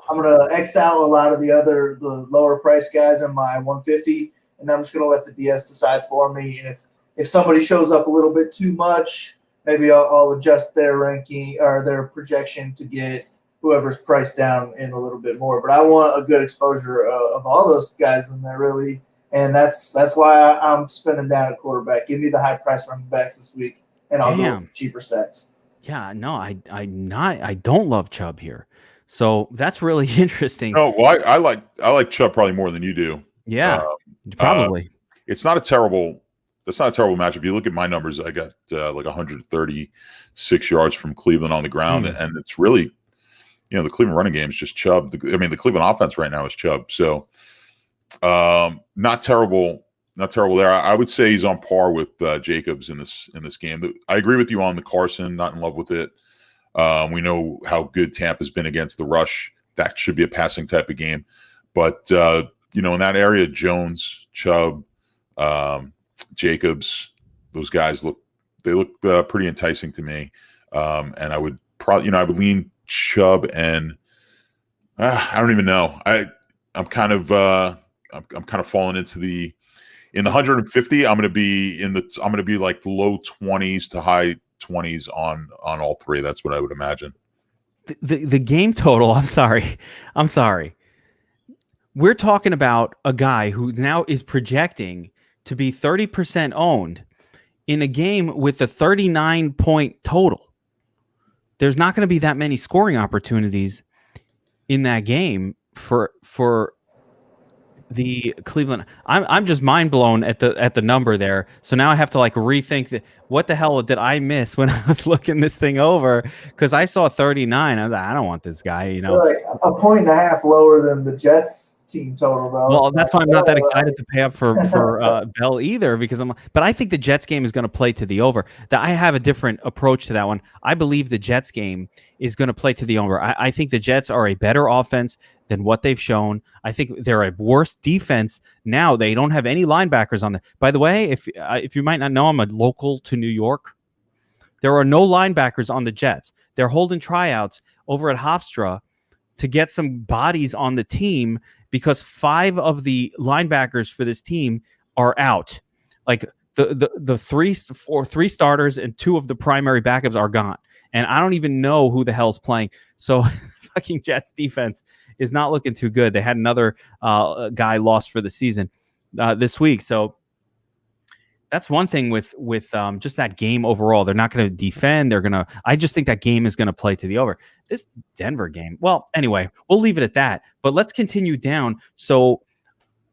going to X out a lot of the lower price guys in my 150. and I'm just going to let the DS decide for me. And if somebody shows up a little bit too much, maybe I'll adjust their ranking or their projection to get whoever's priced down in a little bit more. But I want a good exposure of all those guys in there, really. And that's why I'm spending down at quarterback. Give me the high price running backs this week, and I'll go with cheaper stacks. Yeah, no, I don't love Chubb here. So that's really interesting. No, well, I like Chubb probably more than you do. Yeah, probably. It's not a terrible. That's not a terrible match. If you look at my numbers, I got like 136 yards from Cleveland on the ground, and it's really, the Cleveland running game is just Chubb. The Cleveland offense right now is Chubb. So, not terrible there. I would say he's on par with Jacobs in this game. I agree with you on the Carson. Not in love with it. We know how good Tampa's been against the rush. That should be a passing type of game. But in that area, Jones, Chubb, Jacobs, those guys look pretty enticing to me. And I would probably, I would lean Chubb, and I don't even know. I'm kind of falling into in the 150. I'm going to be like the low 20s to high 20s on all three. That's what I would imagine. The game total. I'm sorry. We're talking about a guy who now is projecting to be 30% owned in a game with a 39-point total. There's not going to be that many scoring opportunities in that game for the Cleveland. I'm just mind blown at the number there. So now I have to rethink what the hell did I miss when I was looking this thing over? Because I saw 39. I was like, I don't want this guy. Like a point and a half lower than the Jets team total, though. Well, that's why I'm not that excited to pay up for Bell either, because but I think the Jets game is going to play to the over. I have a different approach to that one. I believe the Jets game is going to play to the over. I think the Jets are a better offense than what they've shown. I think they're a worse defense now. They don't have any linebackers on it. By the way, if you might not know, I'm a local to New York. There are no linebackers on the Jets. They're holding tryouts over at Hofstra to get some bodies on the team, because 5 of the linebackers for this team are out. Like the three starters and 2 of the primary backups are gone. And I don't even know who the hell's playing. So fucking Jets defense is not looking too good. They had another guy lost for the season this week. So that's one thing with just that game overall. They're not going to defend. I just think that game is going to play to the over. This Denver game. Well, anyway, we'll leave it at that. But let's continue down. So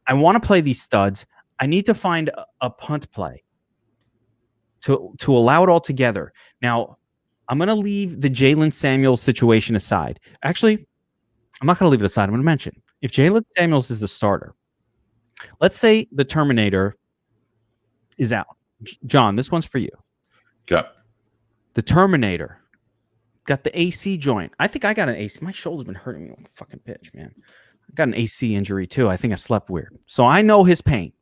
I want to play these studs. I need to find a punt play to allow it all together. Now, I'm going to leave the Jalen Samuels situation aside. Actually, I'm not going to leave it aside. I'm going to mention, if Jalen Samuels is the starter, let's say the Terminator is out. John, this one's for you. Okay. The Terminator got the AC joint. I think I got an AC. My shoulder's been hurting me on the fucking pitch, man. I got an AC injury too. I think I slept weird. So I know his pain.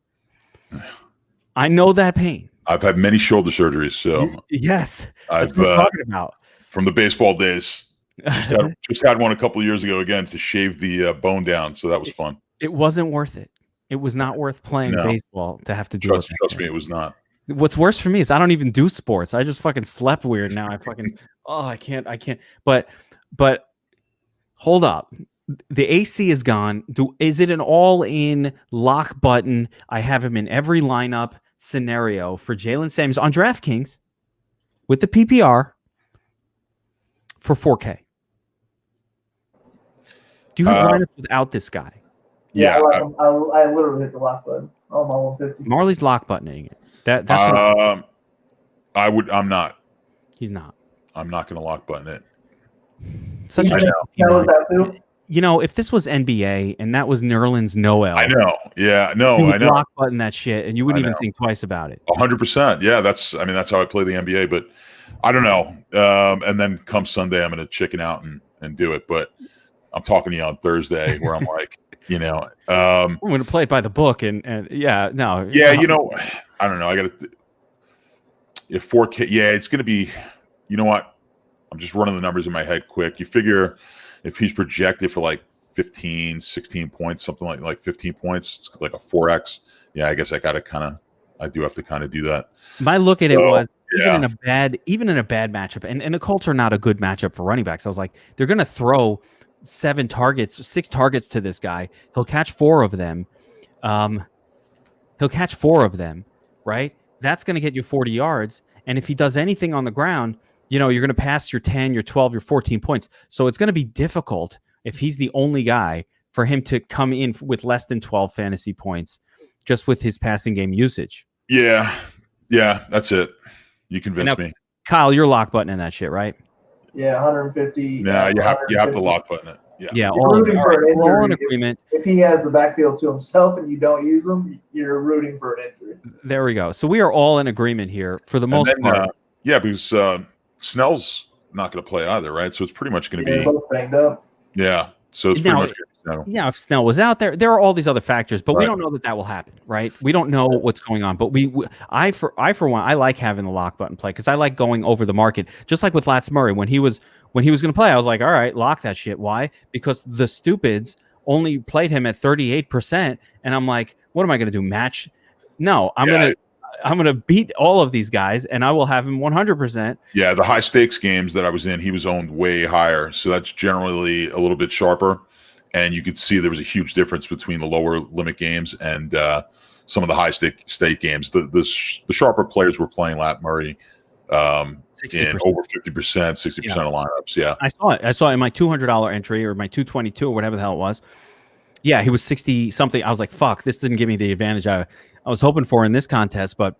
I know that pain. I've had many shoulder surgeries, so yes, that's what I'm talking about. From the baseball days. Just had one a couple of years ago again to shave the bone down, so that was fun. It wasn't worth it. It was not worth playing baseball to have to do it. Trust me, it was not. What's worse for me is I don't even do sports. I just fucking slept weird now. I can't. But hold up. The AC is gone. Is it an all-in lock button? I have him in every lineup scenario for Jalen Samuels on DraftKings with the PPR for 4K. Do you have lineups without this guy? Yeah, I literally hit the lock button on my 150. Marley's lock buttoning it. That's I'm not. He's not. I'm not going to lock button it. Such a that too? If this was NBA and that was Nerlens Noel, I know. Yeah, no, you would I know. Lock button that shit, and you wouldn't even think twice about it. 100%. Yeah, that's how I play the NBA. But I don't know. And then come Sunday, I'm going to chicken out and do it. But I'm talking to you on Thursday, where I'm like, we're going to play it by the book, and yeah, no, yeah, I don't know. I got to. If 4K, yeah, it's going to be. You know what? I'm just running the numbers in my head quick. You figure if he's projected for like 15, 16 points, something like 15 points, it's like a 4X. yeah, I guess I do have to kind of do that. My look at it was yeah. even in a bad matchup, and the Colts are not a good matchup for running backs. I was like, they're going to throw 6 targets to this guy. He'll catch 4 of them. Right? That's going to get you 40 yards. And if he does anything on the ground, you're going to pass your 10, your 12, your 14 points. So it's going to be difficult if he's the only guy for him to come in with less than 12 fantasy points just with his passing game usage. Yeah, that's it. You convinced me. Kyle, you're lock buttoning that shit, right? Yeah, 150. No, you have to lock button it. Yeah, all in agreement. If he has the backfield to himself and you don't use him, you're rooting for an injury. There we go. So we are all in agreement here for the most part. Because Snell's not going to play either, right? So it's pretty much going to be both banged up. Yeah, so it's pretty much Snell. Yeah, if Snell was out there are all these other factors, but we don't know that will happen, right? We don't know what's going on, but I for one, I like having the lock button play because I like going over the market, just like with Lats Murray when he was going to play. I was like, all right, lock that shit. Why? Because the stupids only played him at 38%, and I'm like, what am I going to do? Match? No, I'm going to beat all of these guys, and I will have him 100%. Yeah, the high stakes games that I was in, he was owned way higher, so that's generally a little bit sharper. And you could see there was a huge difference between the lower limit games and some of the high stake games. The sharper players were playing Lat Murray in over 50%, 60% of lineups. Yeah, I saw it. I saw it in my $200 entry or my 222 or whatever the hell it was. Yeah, he was 60 something. I was like, fuck, this didn't give me the advantage I was hoping for in this contest. But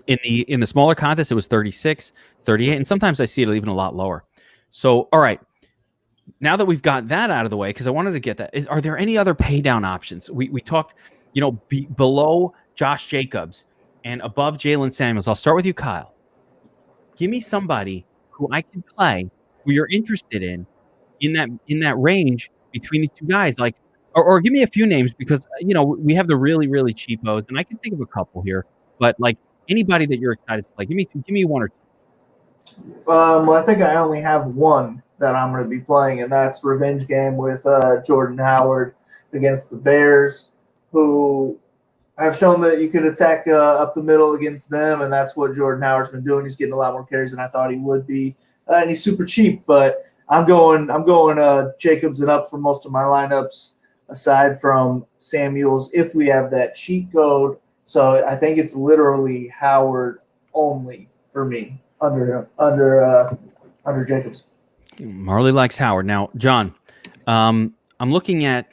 in the smaller contest, it was 36, 38, and sometimes I see it even a lot lower. So, all right. Now that we've got that out of the way, because I wanted to get that, are there any other pay down options? We talked, below Josh Jacobs and above Jalen Samuels. I'll start with you, Kyle. Give me somebody who I can play, who you're interested in that range between these two guys, like, or give me a few names because we have the really really cheapos, and I can think of a couple here, but like anybody that you're excited to play, give me one or two. Well, I think I only have one that I'm going to be playing, and that's Revenge Game with Jordan Howard against the Bears, who have shown that you could attack up the middle against them, and that's what Jordan Howard's been doing. He's getting a lot more carries than I thought he would be, and he's super cheap. But I'm going Jacobs and up for most of my lineups, aside from Samuels, if we have that cheat code. So I think it's literally Howard only for me under Jacobs. Marley likes Howard. Now, John, I'm looking at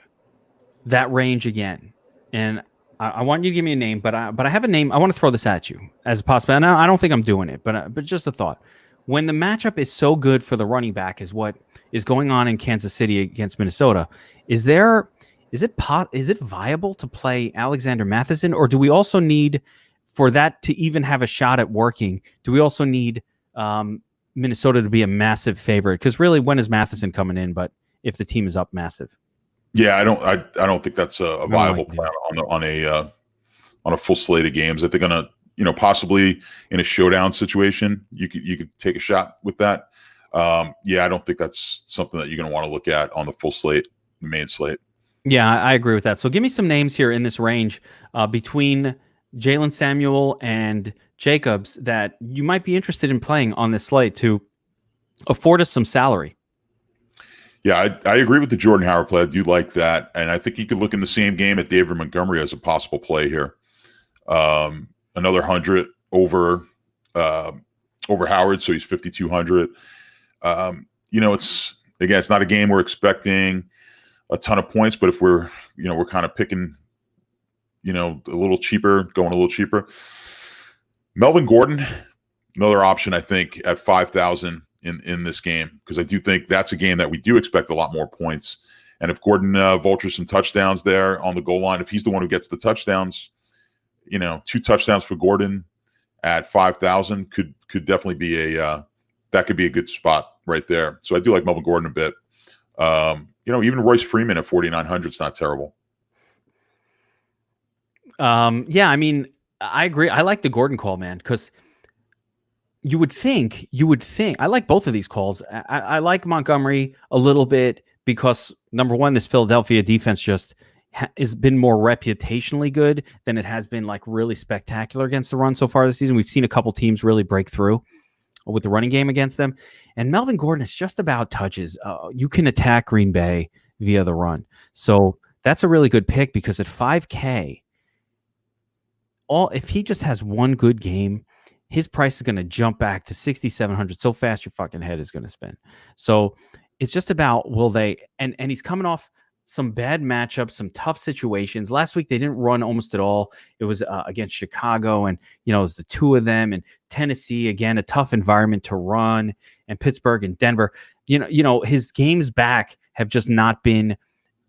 that range again, and I want you to give me a name, but I have a name. I want to throw this at you as a possibility. Now, I don't think I'm doing it, but just a thought. When the matchup is so good for the running back is what is going on in Kansas City against Minnesota, is it viable to play Alexander Matheson, or do we also need, for that to even have a shot at working, do we also need Minnesota to be a massive favorite? Because really, when is Matheson coming in? But if the team is up massive, yeah, I don't think that's a viable plan on a full slate of games. I think on a possibly in a showdown situation, you could take a shot with that. Yeah, I don't think that's something that you're going to want to look at on the full slate, the main slate. Yeah, I agree with that. So give me some names here in this range between Jalen Samuel and Jacobs that you might be interested in playing on this slate to afford us some salary. Yeah, I agree with the Jordan Howard play. I do like that. And I think you could look in the same game at David Montgomery as a possible play here. Another 100 over Howard, so he's 5,200. It's not a game we're expecting a ton of points, but if we're kind of picking, a little cheaper, going a little cheaper. Melvin Gordon, another option, I think, at 5,000 in this game, because I do think that's a game that we do expect a lot more points. And if Gordon vultures some touchdowns there on the goal line, if he's the one who gets the touchdowns, 2 touchdowns for Gordon at 5,000 could definitely be that could be a good spot right there. So I do like Melvin Gordon a bit. Even Royce Freeman at 4,900 is not terrible. Yeah, I mean, I agree. I like the Gordon call, man, because you would think I like both of these calls. I like Montgomery a little bit because number one, this Philadelphia defense just has been more reputationally good than it has been like really spectacular against the run so far this season. We've seen a couple teams really break through with the running game against them. And Melvin Gordon is just about touches. You can attack Green Bay via the run. So that's a really good pick because at 5K, if he just has one good game, his price is going to jump back to 6,700 so fast your fucking head is going to spin. So it's just about will they, and he's coming off some bad matchups, some tough situations. Last week they didn't run almost at all. It was against Chicago, and it was the two of them, and Tennessee again, a tough environment to run, and Pittsburgh and Denver. His games back have just not been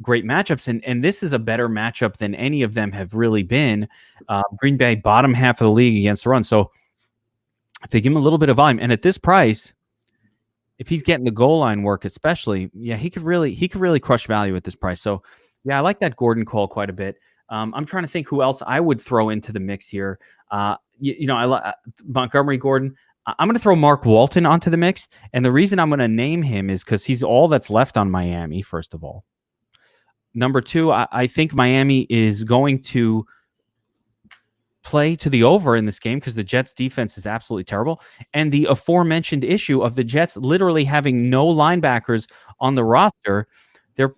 great matchups, and this is a better matchup than any of them have really been. Green Bay, bottom half of the league against the run. So if they give him a little bit of volume, and at this price, if he's getting the goal line work, especially, he could really crush value at this price. So I like that Gordon call quite a bit. I'm trying to think who else I would throw into the mix here. I Montgomery Gordon. I'm going to throw Mark Walton onto the mix, and the reason I'm going to name him is because he's all that's left on Miami. First of all, number two, I think Miami is going to play to the over in this game because the Jets defense is absolutely terrible. And the aforementioned issue of the Jets literally having no linebackers on the roster. They're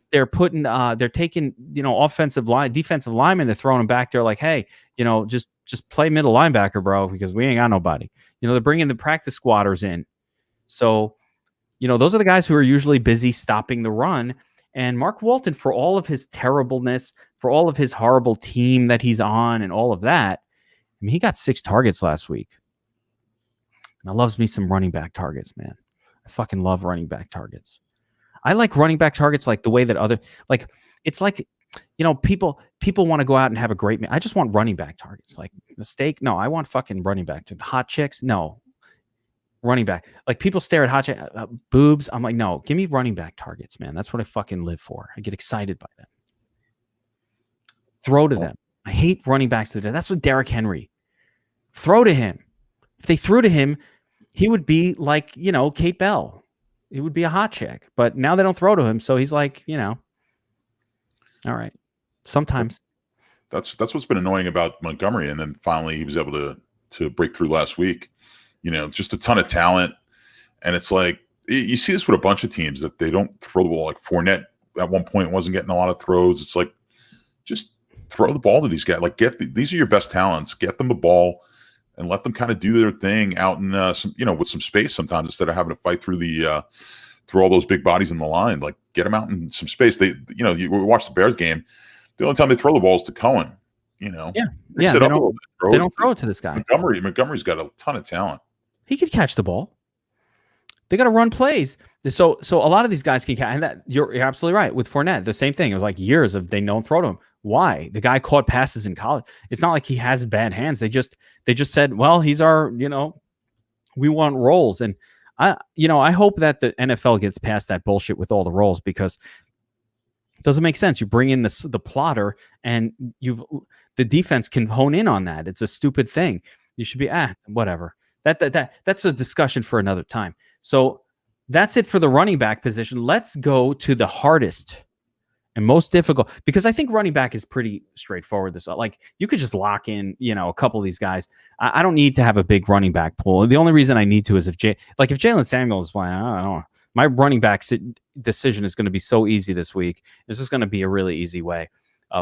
taking, defensive linemen, they're throwing them back there like, hey, just play middle linebacker, bro, because we ain't got nobody. They're bringing the practice squatters in. So, those are the guys who are usually busy stopping the run. And Mark Walton, for all of his terribleness, for all of his horrible team that he's on and all of that, he got 6 targets last week. And I loves me some running back targets, man. I fucking love running back targets. I like running back targets like the way that it's like, people want to go out and have a great meal. I just want running back targets. Like the steak, no, I want fucking running back. Hot chicks, no. Running back. Like people stare at hot chick, boobs. I'm like, no, give me running back targets, man. That's what I fucking live for. I get excited by them. Throw to them. I hate running backs to the death. That's what Derrick Henry. Throw to him. If they threw to him, he would be like, Kate Bell. It would be a hot chick. But now they don't throw to him, so he's like, all right. Sometimes. That's what's been annoying about Montgomery, and then finally he was able to break through last week. Just a ton of talent, and it's like you see this with a bunch of teams that they don't throw the ball. Like Fournette at one point wasn't getting a lot of throws. It's like just throw the ball to these guys. Like these are your best talents. Get them the ball and let them kind of do their thing out in with some space sometimes instead of having to fight through through all those big bodies in the line. Like get them out in some space. They you watch the Bears game. The only time they throw the ball is to Cohen. They don't throw it to this guy. Montgomery's got a ton of talent. He could catch the ball. They got to run plays. So a lot of these guys can catch. And that you're absolutely right with Fournette. The same thing. It was like years of they don't throw to him. Why? The guy caught passes in college. It's not like he has bad hands. They just said, well, he's our, we want roles. And I hope that the NFL gets past that bullshit with all the roles because it doesn't make sense. You bring in the plotter and the defense can hone in on that. It's a stupid thing. You should be whatever. That's a discussion for another time. So that's it for the running back position. Let's go to the hardest and most difficult, because I think running back is pretty straightforward. Like you could just lock in, a couple of these guys. I don't need to have a big running back pool. The only reason I need to is if Jalen Samuel is playing, I don't know. My running back decision is going to be so easy this week. This is going to be a really easy way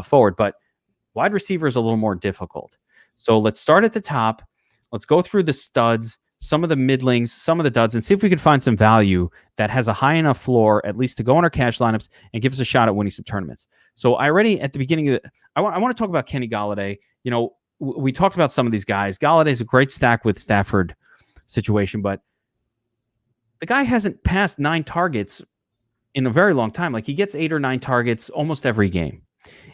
forward. But wide receiver is a little more difficult. So let's start at the top. Let's go through the studs, some of the middlings, some of the duds, and see if we can find some value that has a high enough floor, at least to go in our cash lineups and give us a shot at winning some tournaments. So I already, at the beginning of I want to talk about Kenny Galladay. We talked about some of these guys. Galladay is a great stack with Stafford situation, but the guy hasn't passed 9 targets in a very long time. Like he gets 8 or 9 targets almost every game.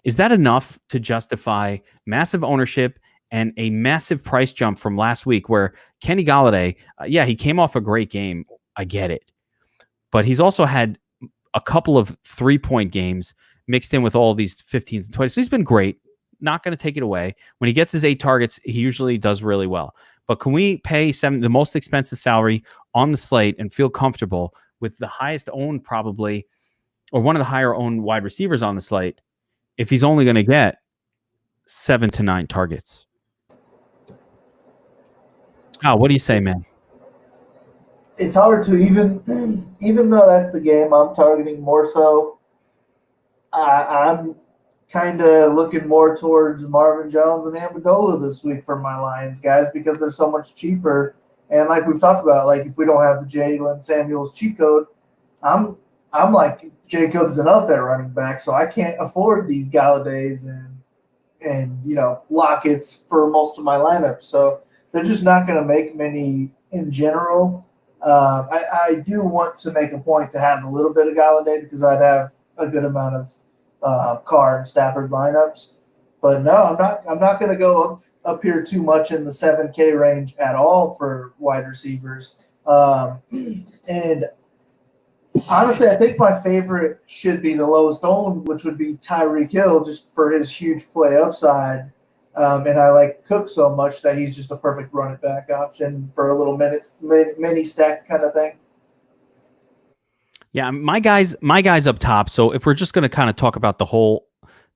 Is that enough to justify massive ownership and a massive price jump from last week where Kenny Galladay, he came off a great game. I get it. But he's also had a couple of 3-point games mixed in with all these 15s and 20s. So he's been great. Not going to take it away. When he gets his 8 targets, he usually does really well. But can we pay the most expensive salary on the slate and feel comfortable with the highest owned probably, or one of the higher owned wide receivers on the slate if he's only going to get 7 to 9 targets? Oh, what do you say, man? It's hard to even though that's the game I'm targeting more so. I'm kind of looking more towards Marvin Jones and Amendola this week for my Lions guys because they're so much cheaper. And like we've talked about, like if we don't have the Jalen Samuels cheat code, I'm like Jacobs and up at running back, so I can't afford these Galladays and Lockett's for most of my lineups. So they're just not going to make many in general. I do want to make a point to have a little bit of Galladay because I'd have a good amount of Carr and Stafford lineups. But no, I'm not going to go up here too much in the 7K range at all for wide receivers. And honestly, I think my favorite should be the lowest owned, which would be Tyreek Hill, just for his huge play upside. And I like Cook so much that he's just a perfect running back option for a little mini stack kind of thing. Yeah, my guys up top. So if we're just going to kind of talk about the whole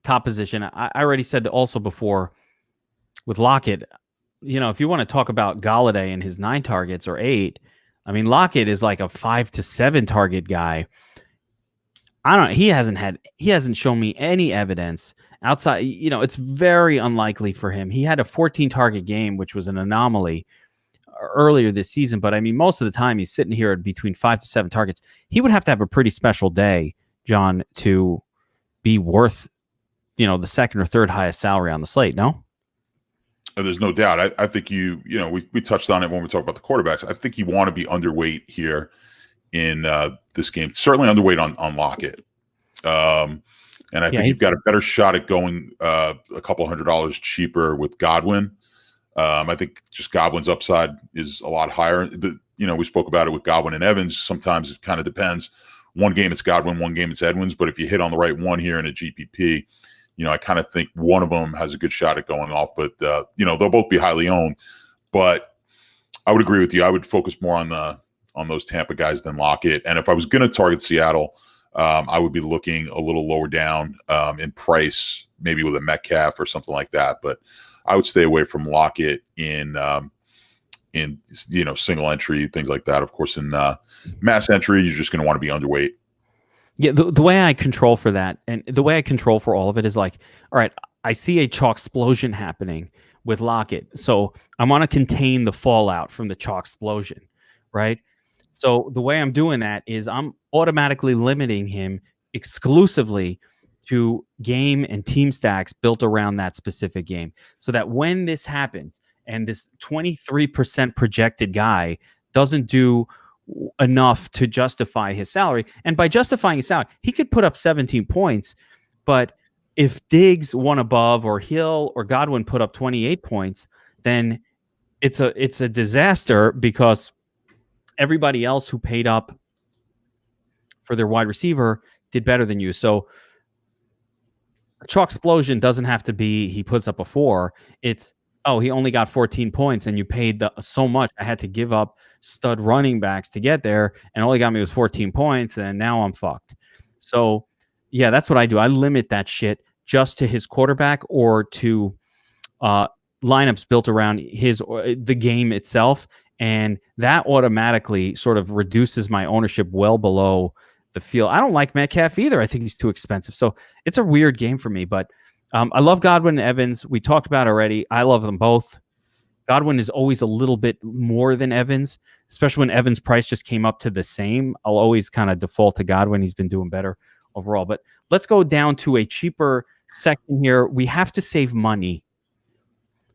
top position, I already said also before with Lockett, if you want to talk about Galladay and his 9 targets or 8, I mean, Lockett is like a 5 to 7 target guy. He hasn't shown me any evidence outside. It's very unlikely for him. He had a 14 target game, which was an anomaly earlier this season. But I mean, most of the time he's sitting here at between 5 to 7 targets. He would have to have a pretty special day, John, to be worth, the second or third highest salary on the slate. No? There's no doubt. I think we touched on it when we talked about the quarterbacks. I think you want to be underweight here in this game. Certainly underweight on Lockett. And I think you've got a better shot at going a couple $100 cheaper with Godwin. I think just Godwin's upside is a lot higher. We spoke about it with Godwin and Evans. Sometimes it kind of depends. One game it's Godwin, one game it's Edmonds. But if you hit on the right one here in a GPP, I kind of think one of them has a good shot at going off. But, they'll both be highly owned. But I would agree with you. I would focus more on those Tampa guys than Lockett. And if I was going to target Seattle, I would be looking a little lower down in price, maybe with a Metcalf or something like that. But I would stay away from Lockett in single entry, things like that. Of course, in mass entry, you're just going to want to be underweight. Yeah, the way I control for that, and the way I control for all of it is like, all right, I see a chalk explosion happening with Lockett, so I want to contain the fallout from the chalk explosion, right? So the way I'm doing that is I'm automatically limiting him exclusively to game and team stacks built around that specific game, so that when this happens and this 23% projected guy doesn't do enough to justify his salary, and by justifying his salary, he could put up 17 points, but if Diggs won above or Hill or Godwin put up 28 points, then it's a disaster because everybody else who paid up for their wide receiver did better than you. So chalk explosion doesn't have to be he puts up a 4. It's, he only got 14 points and you paid so much. I had to give up stud running backs to get there, and all he got me was 14 points, and now I'm fucked. So, yeah, that's what I do. I limit that shit just to his quarterback or to lineups built around the game itself, and that automatically sort of reduces my ownership well below the field. I don't like Metcalf either. I think he's too expensive. So it's a weird game for me, but I love Godwin and Evans. We talked about already. I love them both. Godwin is always a little bit more than Evans, especially when Evans' price just came up to the same. I'll always kind of default to Godwin. He's been doing better overall. But let's go down to a cheaper section here. We have to save money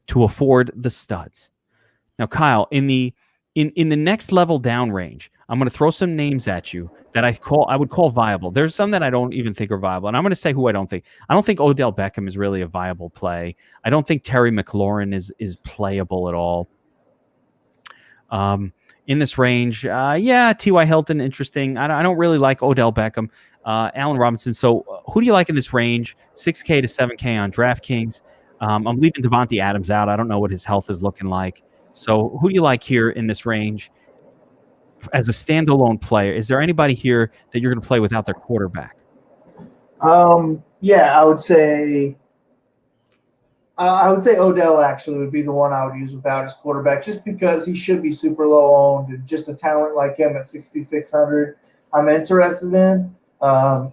to afford the studs. Now, Kyle, in the next level down range, I'm going to throw some names at you that I would call viable. There's some that I don't even think are viable, and I'm going to say who I don't think. I don't think Odell Beckham is really a viable play. I don't think Terry McLaurin is playable at all. In this range, T.Y. Hilton, interesting. I don't really like Odell Beckham. Allen Robinson. So who do you like in this range? 6K to 7K on DraftKings. I'm leaving Devontae Adams out. I don't know what his health is looking like. So who do you like here in this range as a standalone player? Is there anybody here that you're going to play without their quarterback? Yeah, I would say Odell actually would be the one I would use without his quarterback, just because he should be super low owned and just a talent like him at 6,600. I'm interested in. I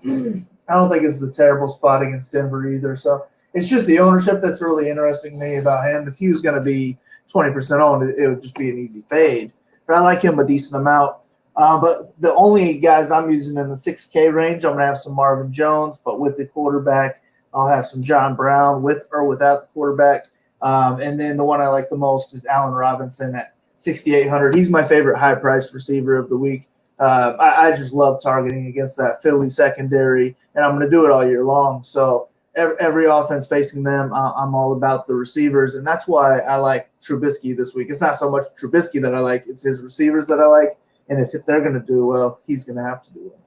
don't think it's a terrible spot against Denver either. So it's just the ownership that's really interesting me about him. If he was going to be 20% owned, it would just be an easy fade. But I like him a decent amount. But the only guys I'm using in the 6K range, I'm going to have some Marvin Jones, but with the quarterback, I'll have some John Brown with or without the quarterback. And then the one I like the most is Allen Robinson at 6,800. He's my favorite high-priced receiver of the week. I just love targeting against that Philly secondary, and I'm going to do it all year long. So every offense facing them, I'm all about the receivers, and that's why I like Trubisky this week. It's not so much Trubisky that I like, it's his receivers that I like. And if they're going to do well, he's going to have to do well.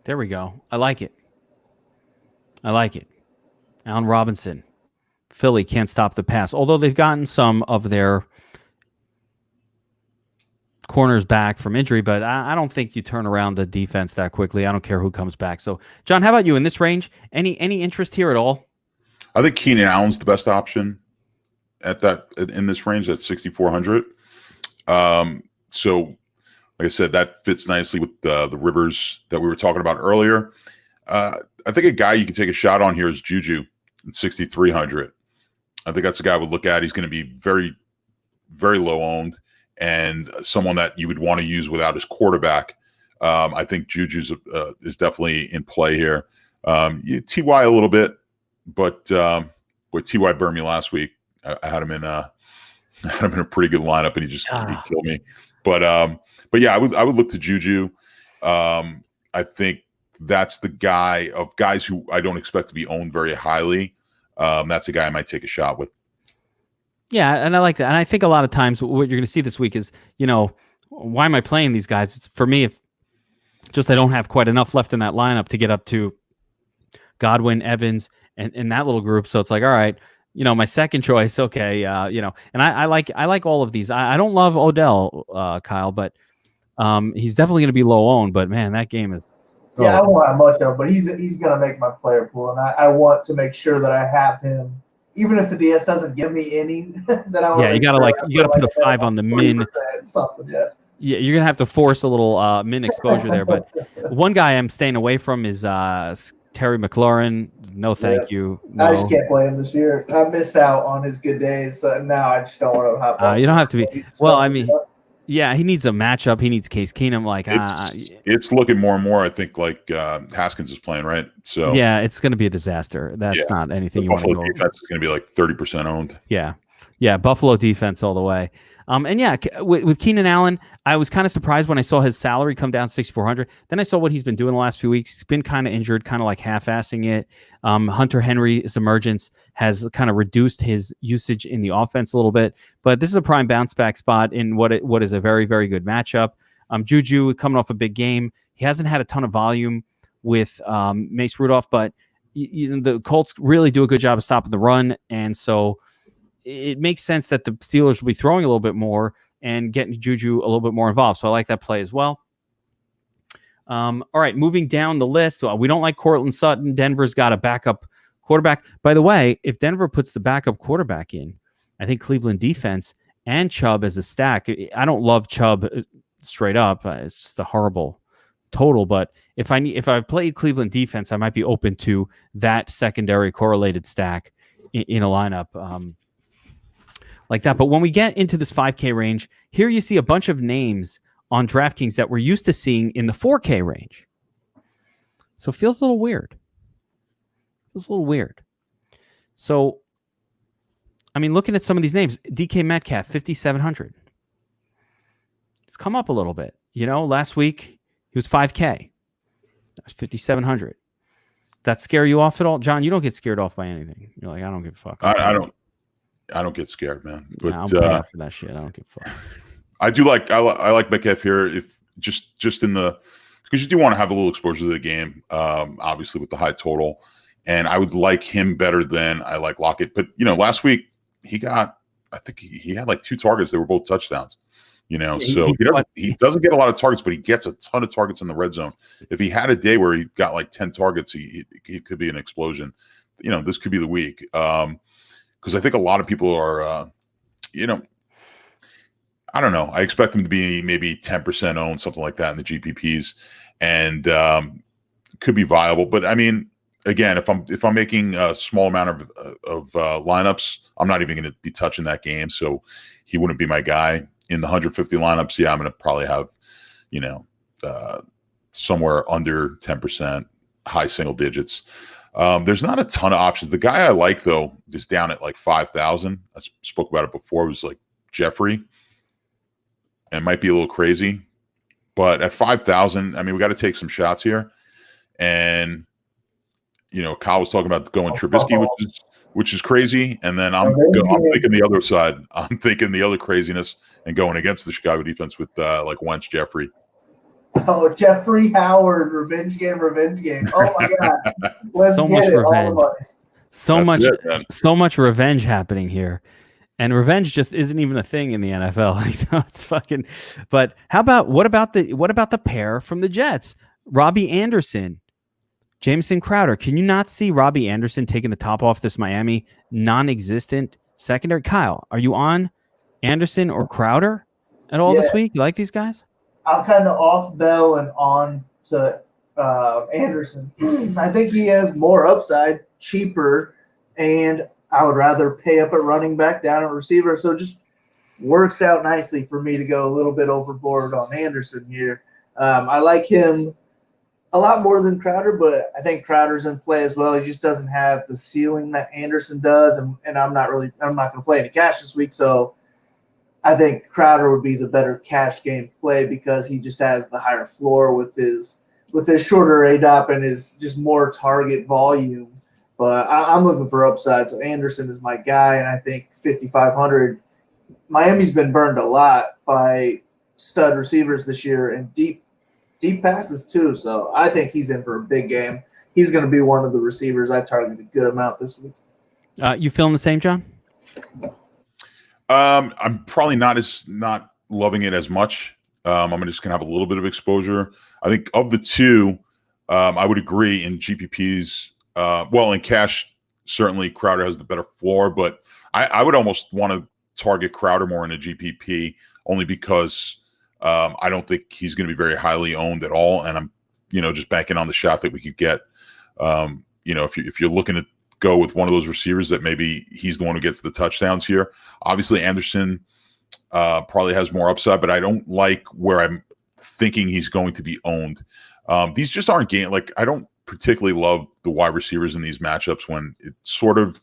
There we go. I like it. Allen Robinson. Philly can't stop the pass. Although they've gotten some of their corners back from injury, but I don't think you turn around the defense that quickly. I don't care who comes back. So, John, how about you in this range? Any interest here at all? I think Keenan Allen's the best option in this range at 6,400. So, like I said, that fits nicely with the Rivers that we were talking about earlier. I think a guy you can take a shot on here is Juju at 6,300. I think that's a guy I would look at. He's going to be very, very low owned and someone that you would want to use without his quarterback. I think Juju's is definitely in play here. TY a little bit, but TY burned me last week. I had him in a pretty good lineup, and he killed me. But yeah, I would look to Juju. I think that's the guy of guys who I don't expect to be owned very highly. That's a guy I might take a shot with. Yeah, and I like that. And I think a lot of times what you're going to see this week is, why am I playing these guys? It's for me, if just I don't have quite enough left in that lineup to get up to Godwin, Evans, and that little group. So it's like, all right, my second choice, okay, and I like all of these. I don't love Odell, Kyle, but he's definitely going to be low owned. But man, that game is. Yeah, I don't have much of, but he's going to make my player pool, and I want to make sure that I have him, even if the DS doesn't give me any. Then I want you gotta put a 5 on the min. Something, yeah. Yeah, you're gonna have to force a little min exposure there. But one guy I'm staying away from is Terry McLaurin. No, thank you. No. I just can't play him this year. I missed out on his good days, so now I just don't want to hop on. You don't have to be. Well, I mean. Yeah, he needs a matchup. He needs Case Keenum. It's looking more and more. I think Haskins is playing, right? So yeah, it's going to be a disaster. That's not anything you want to go. Buffalo defense is going to be like 30% owned. Yeah, Buffalo defense all the way. And yeah, with Keenan Allen, I was kind of surprised when I saw his salary come down 6,400. Then I saw what he's been doing the last few weeks. He's been kind of injured, kind of like half-assing it. Hunter Henry's emergence has kind of reduced his usage in the offense a little bit. But this is a prime bounce-back spot in what is a very, very good matchup. Juju coming off a big game. He hasn't had a ton of volume with Mace Rudolph, but the Colts really do a good job of stopping the run, and so it makes sense that the Steelers will be throwing a little bit more and getting Juju a little bit more involved. So I like that play as well. All right, moving down the list. We don't like Courtland Sutton. Denver's got a backup quarterback. By the way, if Denver puts the backup quarterback in, I think Cleveland defense and Chubb as a stack. I don't love Chubb straight up. It's just a horrible total. But if I played Cleveland defense, I might be open to that secondary correlated stack in a lineup. Like that. But when we get into this 5K range, here you see a bunch of names on DraftKings that we're used to seeing in the 4K range. So it feels a little weird. So, I mean, looking at some of these names, DK Metcalf, 5,700. It's come up a little bit. Last week he was 5K. That was 5,700. That scare you off at all? John, you don't get scared off by anything. You're like, I don't give a fuck. I don't get scared, man. But I'm paying for that shit. I don't give a fuck. I do like I like Metcalf here if just in the because you do want to have a little exposure to the game, obviously with the high total, and I would like him better than I like Lockett. But last week he had like 2 targets that were both touchdowns, So he doesn't get a lot of targets, but he gets a ton of targets in the red zone. If he had a day where he got like 10 targets, he could be an explosion. This could be the week. Because I think a lot of people are, I don't know. I expect him to be maybe 10% owned, something like that in the GPPs, and could be viable. But I mean, again, if I'm making a small amount of lineups, I'm not even going to be touching that game. So he wouldn't be my guy. In the 150 lineups, yeah, I'm going to probably have, somewhere under 10%, high single digits. There's not a ton of options. The guy I like, though, is down at like 5,000. I spoke about it before. It was like Jeffrey. And it might be a little crazy. But at 5,000, I mean, we got to take some shots here. And, Kyle was talking about going Trubisky, which is crazy. And then I'm thinking the other side. I'm thinking the other craziness and going against the Chicago defense with like Wentz, Jeffrey. Oh, Jeffrey Howard, revenge game. Oh my God. Let's so get much it. revenge. So much revenge happening here. And revenge just isn't even a thing in the NFL. So it's fucking. But what about the pair from the Jets? Robbie Anderson, Jameson Crowder. Can you not see Robbie Anderson taking the top off this Miami non-existent secondary? Kyle, are you on Anderson or Crowder at all this week? You like these guys? I'm kind of off Bell and on to Anderson. I think he has more upside, cheaper, and I would rather pay up at running back, down at receiver. So it just works out nicely for me to go a little bit overboard on Anderson here. I like him a lot more than Crowder, but I think Crowder's in play as well. He just doesn't have the ceiling that Anderson does, and I'm not going to play any cash this week, so I think Crowder would be the better cash game play because he just has the higher floor with his shorter ADOP and his just more target volume. But I'm looking for upside, so Anderson is my guy, and I think 5,500. Miami's been burned a lot by stud receivers this year and deep passes too. So I think he's in for a big game. He's going to be one of the receivers I target a good amount this week. You feeling the same, John? I'm probably not loving it as much. I'm just gonna have a little bit of exposure. I think of the two, I would agree in GPPs. In cash, certainly Crowder has the better floor, but I would almost want to target Crowder more in a GPP only because I don't think he's going to be very highly owned at all, and I'm just banking on the shot that we could get. If you're looking to go with one of those receivers that maybe he's the one who gets the touchdowns here. Obviously, Anderson probably has more upside, but I don't like where I'm thinking he's going to be owned. These just aren't game. Like, I don't particularly love the wide receivers in these matchups when it's sort of,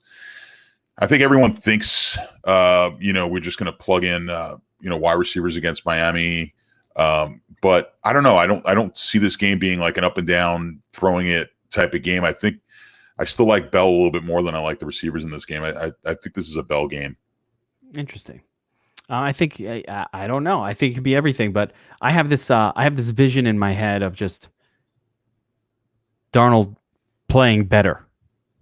I think everyone thinks, we're just going to plug in, wide receivers against Miami. But I don't know. I don't see this game being like an up and down throwing it type of game. I think I still like Bell a little bit more than I like the receivers in this game. I think this is a Bell game. Interesting. I think I don't know. I think it could be everything, but I have this vision in my head of just Darnold playing better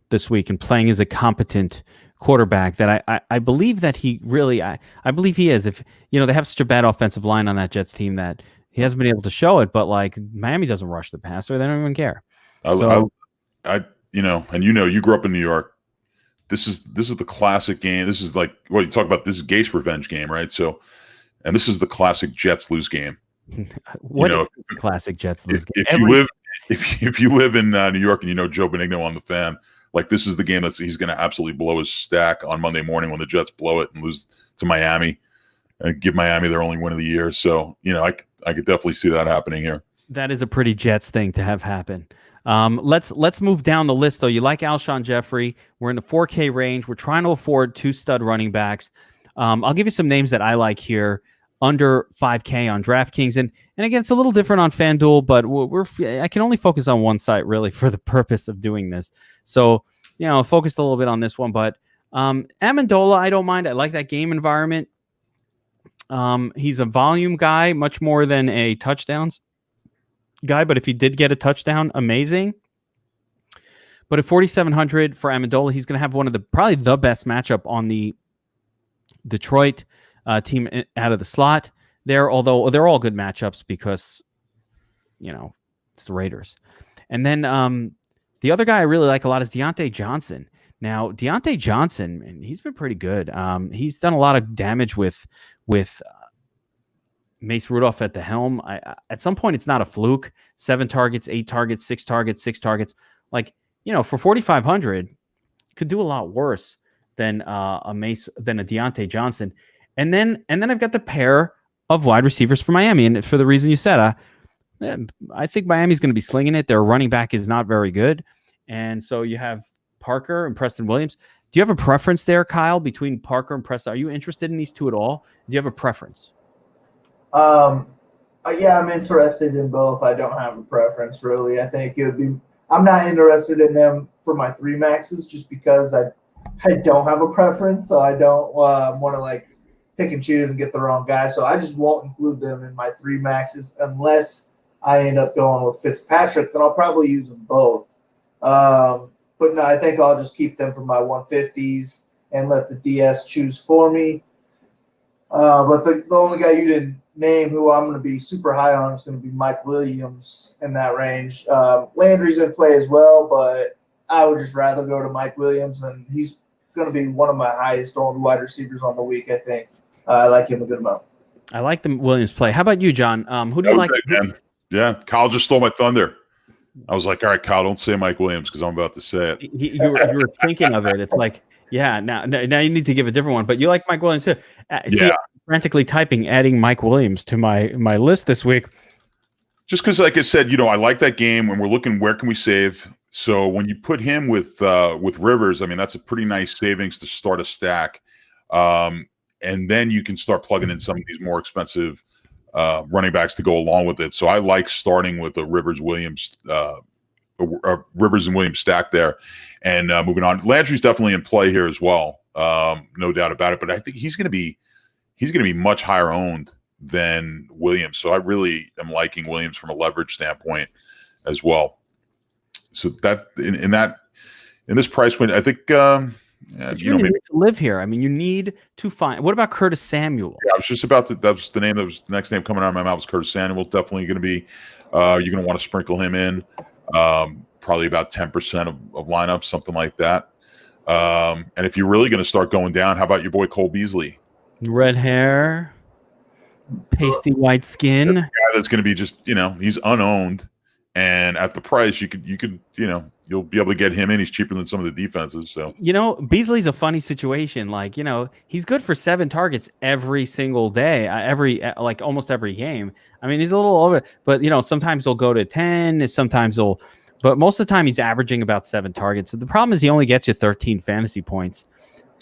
this week and playing as a competent quarterback that I believe that he really I believe he is. If they have such a bad offensive line on that Jets team that he hasn't been able to show it, but like Miami doesn't rush the passer, they don't even care. You grew up in New York. This is the classic game. This is like what you talk about. This is Gase revenge game, right? So, and this is the classic Jets lose game. What is the classic Jets lose game? If you live in New York and Joe Benigno on the Fan, like this is the game he's going to absolutely blow his stack on Monday morning when the Jets blow it and lose to Miami and give Miami their only win of the year. So I could definitely see that happening here. That is a pretty Jets thing to have happen. Let's move down the list though. You like Alshon Jeffrey. We're in the 4K range. We're trying to afford 2 stud running backs. I'll give you some names that I like here under 5K on DraftKings. And again, it's a little different on FanDuel, but I can only focus on one site really for the purpose of doing this. So, focused a little bit on this one, but Amendola, I don't mind. I like that game environment. He's a volume guy, much more than a touchdowns guy, but if he did get a touchdown, amazing. But at 4,700 for Amendola, he's going to have probably the best matchup on the Detroit team out of the slot. although they're all good matchups because, it's the Raiders. And then the other guy I really like a lot is Deante Johnson. Now, Deante Johnson, and he's been pretty good. He's done a lot of damage with Mace Rudolph at the helm. At some point, it's not a fluke. 7 targets, 8 targets, 6 targets, 6 targets. Like, for 4,500, could do a lot worse than a Deante Johnson. And then I've got the pair of wide receivers for Miami, and for the reason you said, I think Miami's going to be slinging it. Their running back is not very good, and so you have Parker and Preston Williams. Do you have a preference there, Kyle, between Parker and Preston? Are you interested in these two at all? Do you have a preference? Yeah, I'm interested in both. I don't have a preference really. I think it would be. I'm not interested in them for my 3 maxes just because I don't have a preference, so I don't want to pick and choose and get the wrong guy. So I just won't include them in my 3 maxes unless I end up going with Fitzpatrick. Then I'll probably use them both. But no, I think I'll just keep them for my 150s and let the DS choose for me. But the only guy you didn't name who I'm going to be super high on is going to be Mike Williams in that range. Landry's in play as well, but I would just rather go to Mike Williams, and he's going to be one of my highest owned wide receivers on the week, I think. I like him a good amount. I like the Williams play. How about you, John? Who do you like? Man. Yeah, Kyle just stole my thunder. I was like, all right, Kyle, don't say Mike Williams because I'm about to say it. You were thinking of it. It's like, yeah, now you need to give a different one. But you like Mike Williams too. See, I'm frantically typing, adding Mike Williams to my list this week. Just because, like I said, I like that game when we're looking where can we save. So when you put him with Rivers, I mean, that's a pretty nice savings to start a stack. And then you can start plugging in some of these more expensive running backs to go along with it. So I like starting with a Rivers and Williams stack there, and moving on. Landry's definitely in play here as well, no doubt about it. But I think he's going to be much higher owned than Williams. So I really am liking Williams from a leverage standpoint as well. So that in this price point, I think. You need to live here. I mean, you need to find. What about Curtis Samuel? Yeah, I was just about to. That was the name. That was the next name coming out of my mouth. Was Curtis Samuel? Definitely going to be. You're going to want to sprinkle him in. Probably about 10% of lineups, something like that. And if you're really going to start going down, how about your boy Cole Beasley? Red hair, pasty white skin. That's a guy that's going to be just he's unowned, and at the price you could you'll be able to get him in. He's cheaper than some of the defenses. So Beasley's a funny situation. Like he's good for 7 targets every single day, almost every game. I mean, he's a little over, but sometimes he'll go to 10. But most of the time he's averaging about 7 targets. So the problem is he only gets you 13 fantasy points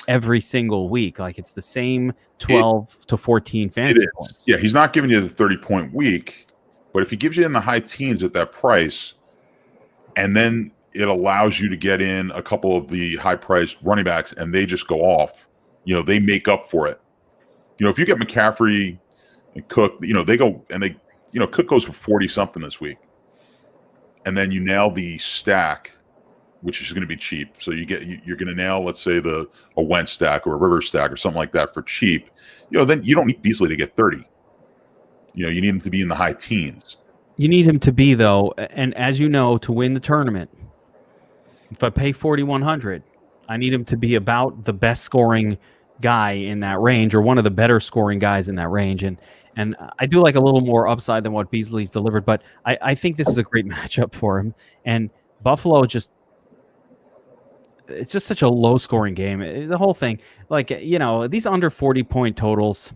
every single week. Like it's the same 12 to 14 fantasy points. Yeah, he's not giving you the 30-point week, but if he gives you in the high teens at that price, and then it allows you to get in a couple of the high-priced running backs, and they just go off. They make up for it. If you get McCaffrey and Cooke, they go and they, Cooke goes for 40-something this week, and then you nail the stack, which is going to be cheap. So you're going to nail, let's say, a Wentz stack or a Rivers stack or something like that for cheap. Then you don't need Beasley to get 30. You need him to be in the high teens. You need him to be, though, and as you know, to win the tournament, if I pay 4,100, I need him to be about the best scoring guy in that range, or one of the better scoring guys in that range. And I do like a little more upside than what Beasley's delivered, but I think this is a great matchup for him. And Buffalo it's just such a low scoring game. The whole thing, these under 40-point totals,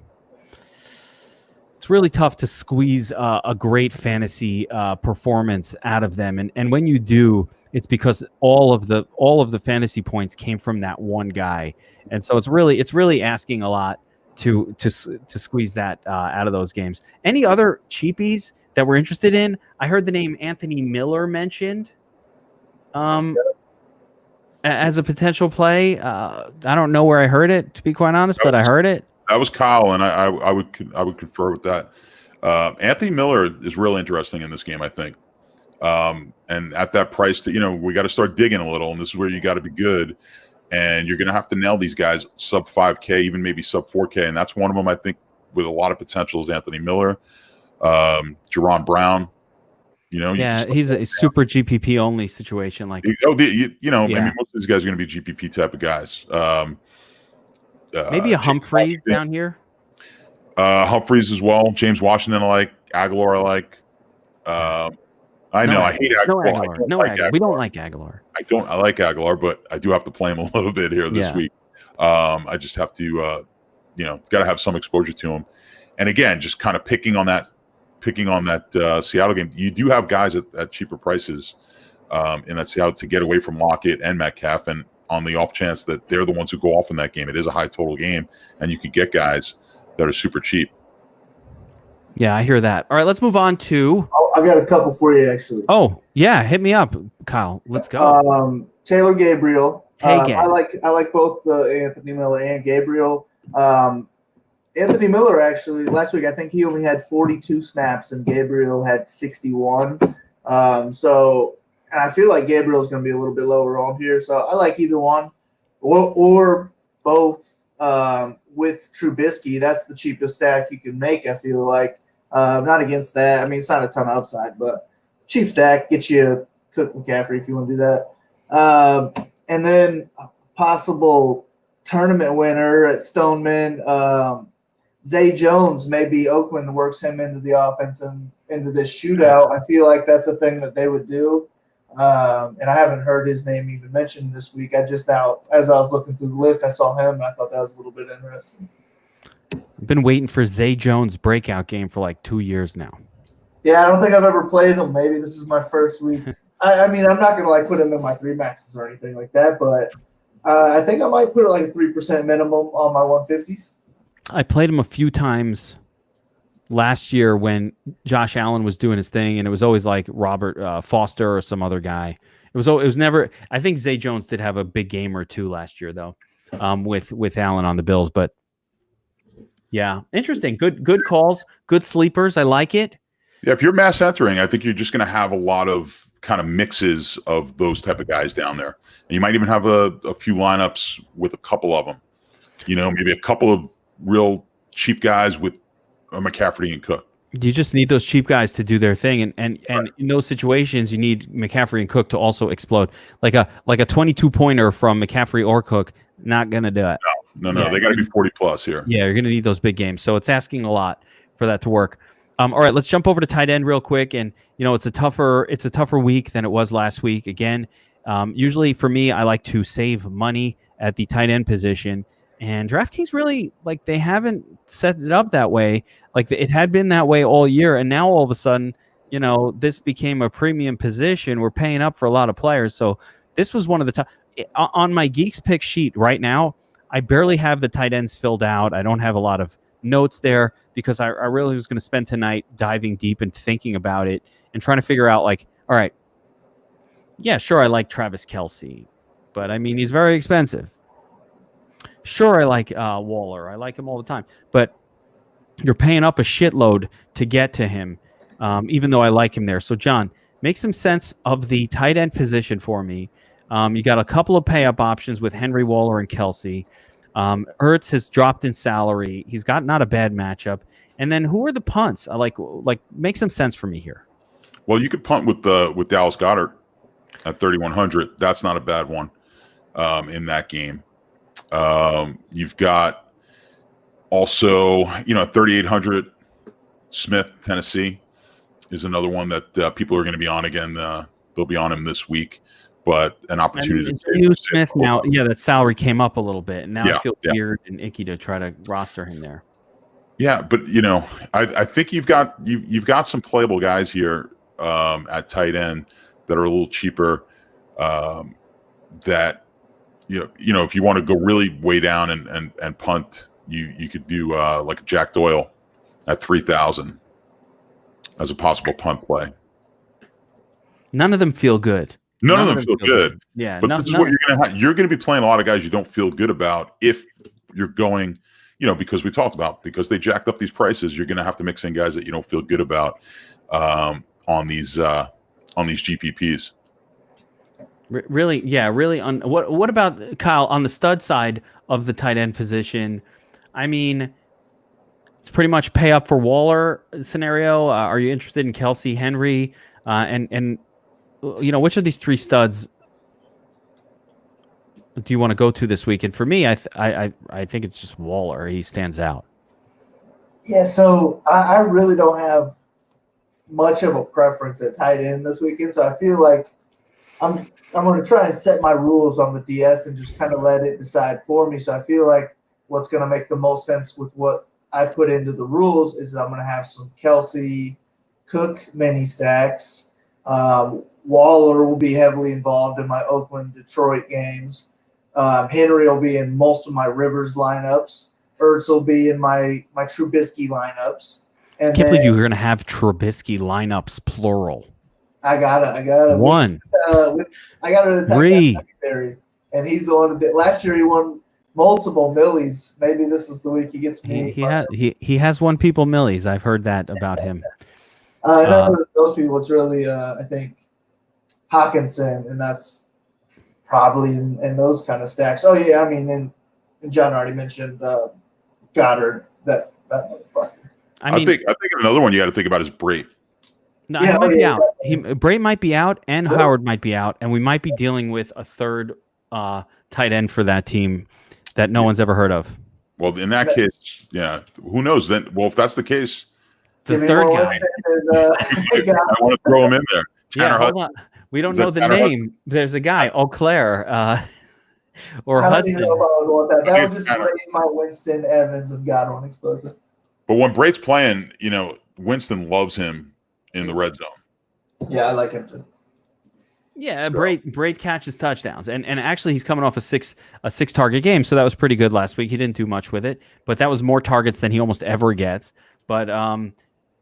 it's really tough to squeeze a great fantasy performance out of them. And when you do, it's because all of the fantasy points came from that one guy. And so it's really asking a lot to squeeze that out of those games. Any other cheapies that we're interested in? I heard the name Anthony Miller mentioned as a potential play. I don't know where I heard it, to be quite honest, but I heard it. That was Kyle, and I would confer with that. Anthony Miller is real interesting in this game, I think. And at that price, we got to start digging a little, and this is where you got to be good. And you're going to have to nail these guys sub 5K, even maybe sub 4K, and that's one of them. I think with a lot of potential is Anthony Miller, Jerron Brown. He's a super GPP only situation. Like, I mean, most of these guys are going to be GPP type of guys. Maybe a Humphreys down here. Humphreys as well. James Washington, I like. Aguilar, I like. I hate Aguilar. We don't like Aguilar. I like Aguilar, but I do have to play him a little bit here this week. I just have to, got to have some exposure to him. And again, just kind of picking on that Seattle game. You do have guys at cheaper prices in that Seattle to get away from Lockett and Metcalf, and on the off chance that they're the ones who go off in that game. It is a high total game, and you could get guys that are super cheap. Yeah, I hear that. All right, let's move on to. I've got a couple for you, actually. Oh yeah, hit me up, Kyle. Let's go. Taylor Gabriel. I like both Anthony Miller and Gabriel. Anthony Miller, actually, last week I think he only had 42 snaps and Gabriel had 61. And I feel like Gabriel's going to be a little bit lower on here, so I like either one or both. With Trubisky, that's the cheapest stack you can make, I feel like. Not against that. I mean, it's not a ton of upside, but cheap stack, get you Cooke McCaffrey if you want to do that. And then a possible tournament winner at Stoneman, Zay Jones, maybe Oakland works him into the offense and into this shootout. I feel like that's a thing that they would do. And I haven't heard his name even mentioned this week. I just now, as I was looking through the list, I saw him, and I thought that was a little bit interesting. I've been waiting for Zay Jones' breakout game for like 2 years now. Yeah, I don't think I've ever played him. Maybe this is my first week. I mean, I'm not going to put him in my 3 maxes or anything like that, but I think I might put like a 3% minimum on my 150s. I played him a few times last year when Josh Allen was doing his thing, and it was always like Robert Foster or some other guy. It was never. I think Zay Jones did have a big game or two last year though, with Allen on the Bills. But yeah, interesting. Good calls. Good sleepers. I like it. Yeah, if you're mass entering, I think you're just going to have a lot of kind of mixes of those type of guys down there, and you might even have a few lineups with a couple of them. Maybe a couple of real cheap guys with McCaffrey and Cooke. You just need those cheap guys to do their thing, and right. In those situations, you need McCaffrey and Cooke to also explode. Like a 22-pointer from McCaffrey or Cooke, not gonna do it. No, they got to be 40 plus here. Yeah, you're gonna need those big games. So it's asking a lot for that to work. All right, let's jump over to tight end real quick, and it's a tougher week than it was last week. Again, usually for me, I like to save money at the tight end position. And DraftKings really, they haven't set it up that way. It had been that way all year. And now all of a sudden, this became a premium position. We're paying up for a lot of players. So this was one of the top. On my Geeks pick sheet right now, I barely have the tight ends filled out. I don't have a lot of notes there because I really was going to spend tonight diving deep and thinking about it and trying to figure out, all right, yeah, sure, I like Travis Kelce, but I mean, he's very expensive. Sure, I like Waller. I like him all the time. But you're paying up a shitload to get to him, even though I like him there. So, John, make some sense of the tight end position for me. You got a couple of pay-up options with Henry, Waller, and Kelce. Ertz has dropped in salary. He's got not a bad matchup. And then who are the punts? I like make some sense for me here. Well, you could punt with Dallas Goedert at 3,100. That's not a bad one in that game. You've got also, 3,800 Smith, Tennessee is another one that people are going to be on again. They'll be on him this week, but an opportunity to Smith now. Yeah, that salary came up a little bit, and now I feel weird and icky to try to roster him there. Yeah, but I think you've got some playable guys here at tight end that are a little cheaper. That if you want to go really way down and punt, you could do like Jack Doyle at 3,000 as a possible punt play. None of them feel good. None of them feel good. Yeah, but this is what you're going to have. You're going to be playing a lot of guys you don't feel good about if you're going. Because we talked about, because they jacked up these prices, you're going to have to mix in guys that you don't feel good about on these GPPs. Really, yeah, really. What about Kyle on the stud side of the tight end position? I mean, It's pretty much pay up for Waller scenario. Are you interested in Kelsey, Henry, and which of these three studs do you want to go to this week? And for me, I think it's just Waller. He stands out. Yeah, so I really don't have much of a preference at tight end this weekend. So I feel like I'm going to try and set my rules on the DS and just kind of let it decide for me. So I feel like what's going to make the most sense with what I put into the rules is I'm going to have some Kelsey, Cooke mini stacks. Waller will be heavily involved in my Oakland-Detroit games. Henry will be in most of my Rivers lineups. Ertz will be in my Trubisky lineups. And I can't believe you were going to have Trubisky lineups, plural. I got it. One. I got to attack Three. that secondary. And he's the one that last year he won multiple millies. Maybe this is the week he gets me. He has won people millies. I've heard that about him. I know those people. It's really I think Hawkinson, and that's probably in those kind of stacks. Oh yeah, I mean, and John already mentioned Goddard. That motherfucker. I think another one you got to think about is Brate. No, he might be out. Brate might be out, and Howard might be out, and we might be dealing with a third tight end for that team that no one's ever heard of. Well, in that case, yeah, who knows? Then, well, if that's the case, the third guy. I want to throw him in there. Tanner Hudson. On. We don't know the name. Hudson? There's a guy, Auclair, or Hudson. Know if I would want that. That would just raise my Winston, Evans, and Godwin exposure. But when Brate's playing, Winston loves him in the red zone. Yeah, I like him too. Yeah, so. Brate catches touchdowns, and actually he's coming off a six target game, so that was pretty good last week. He didn't do much with it, but that was more targets than he almost ever gets. But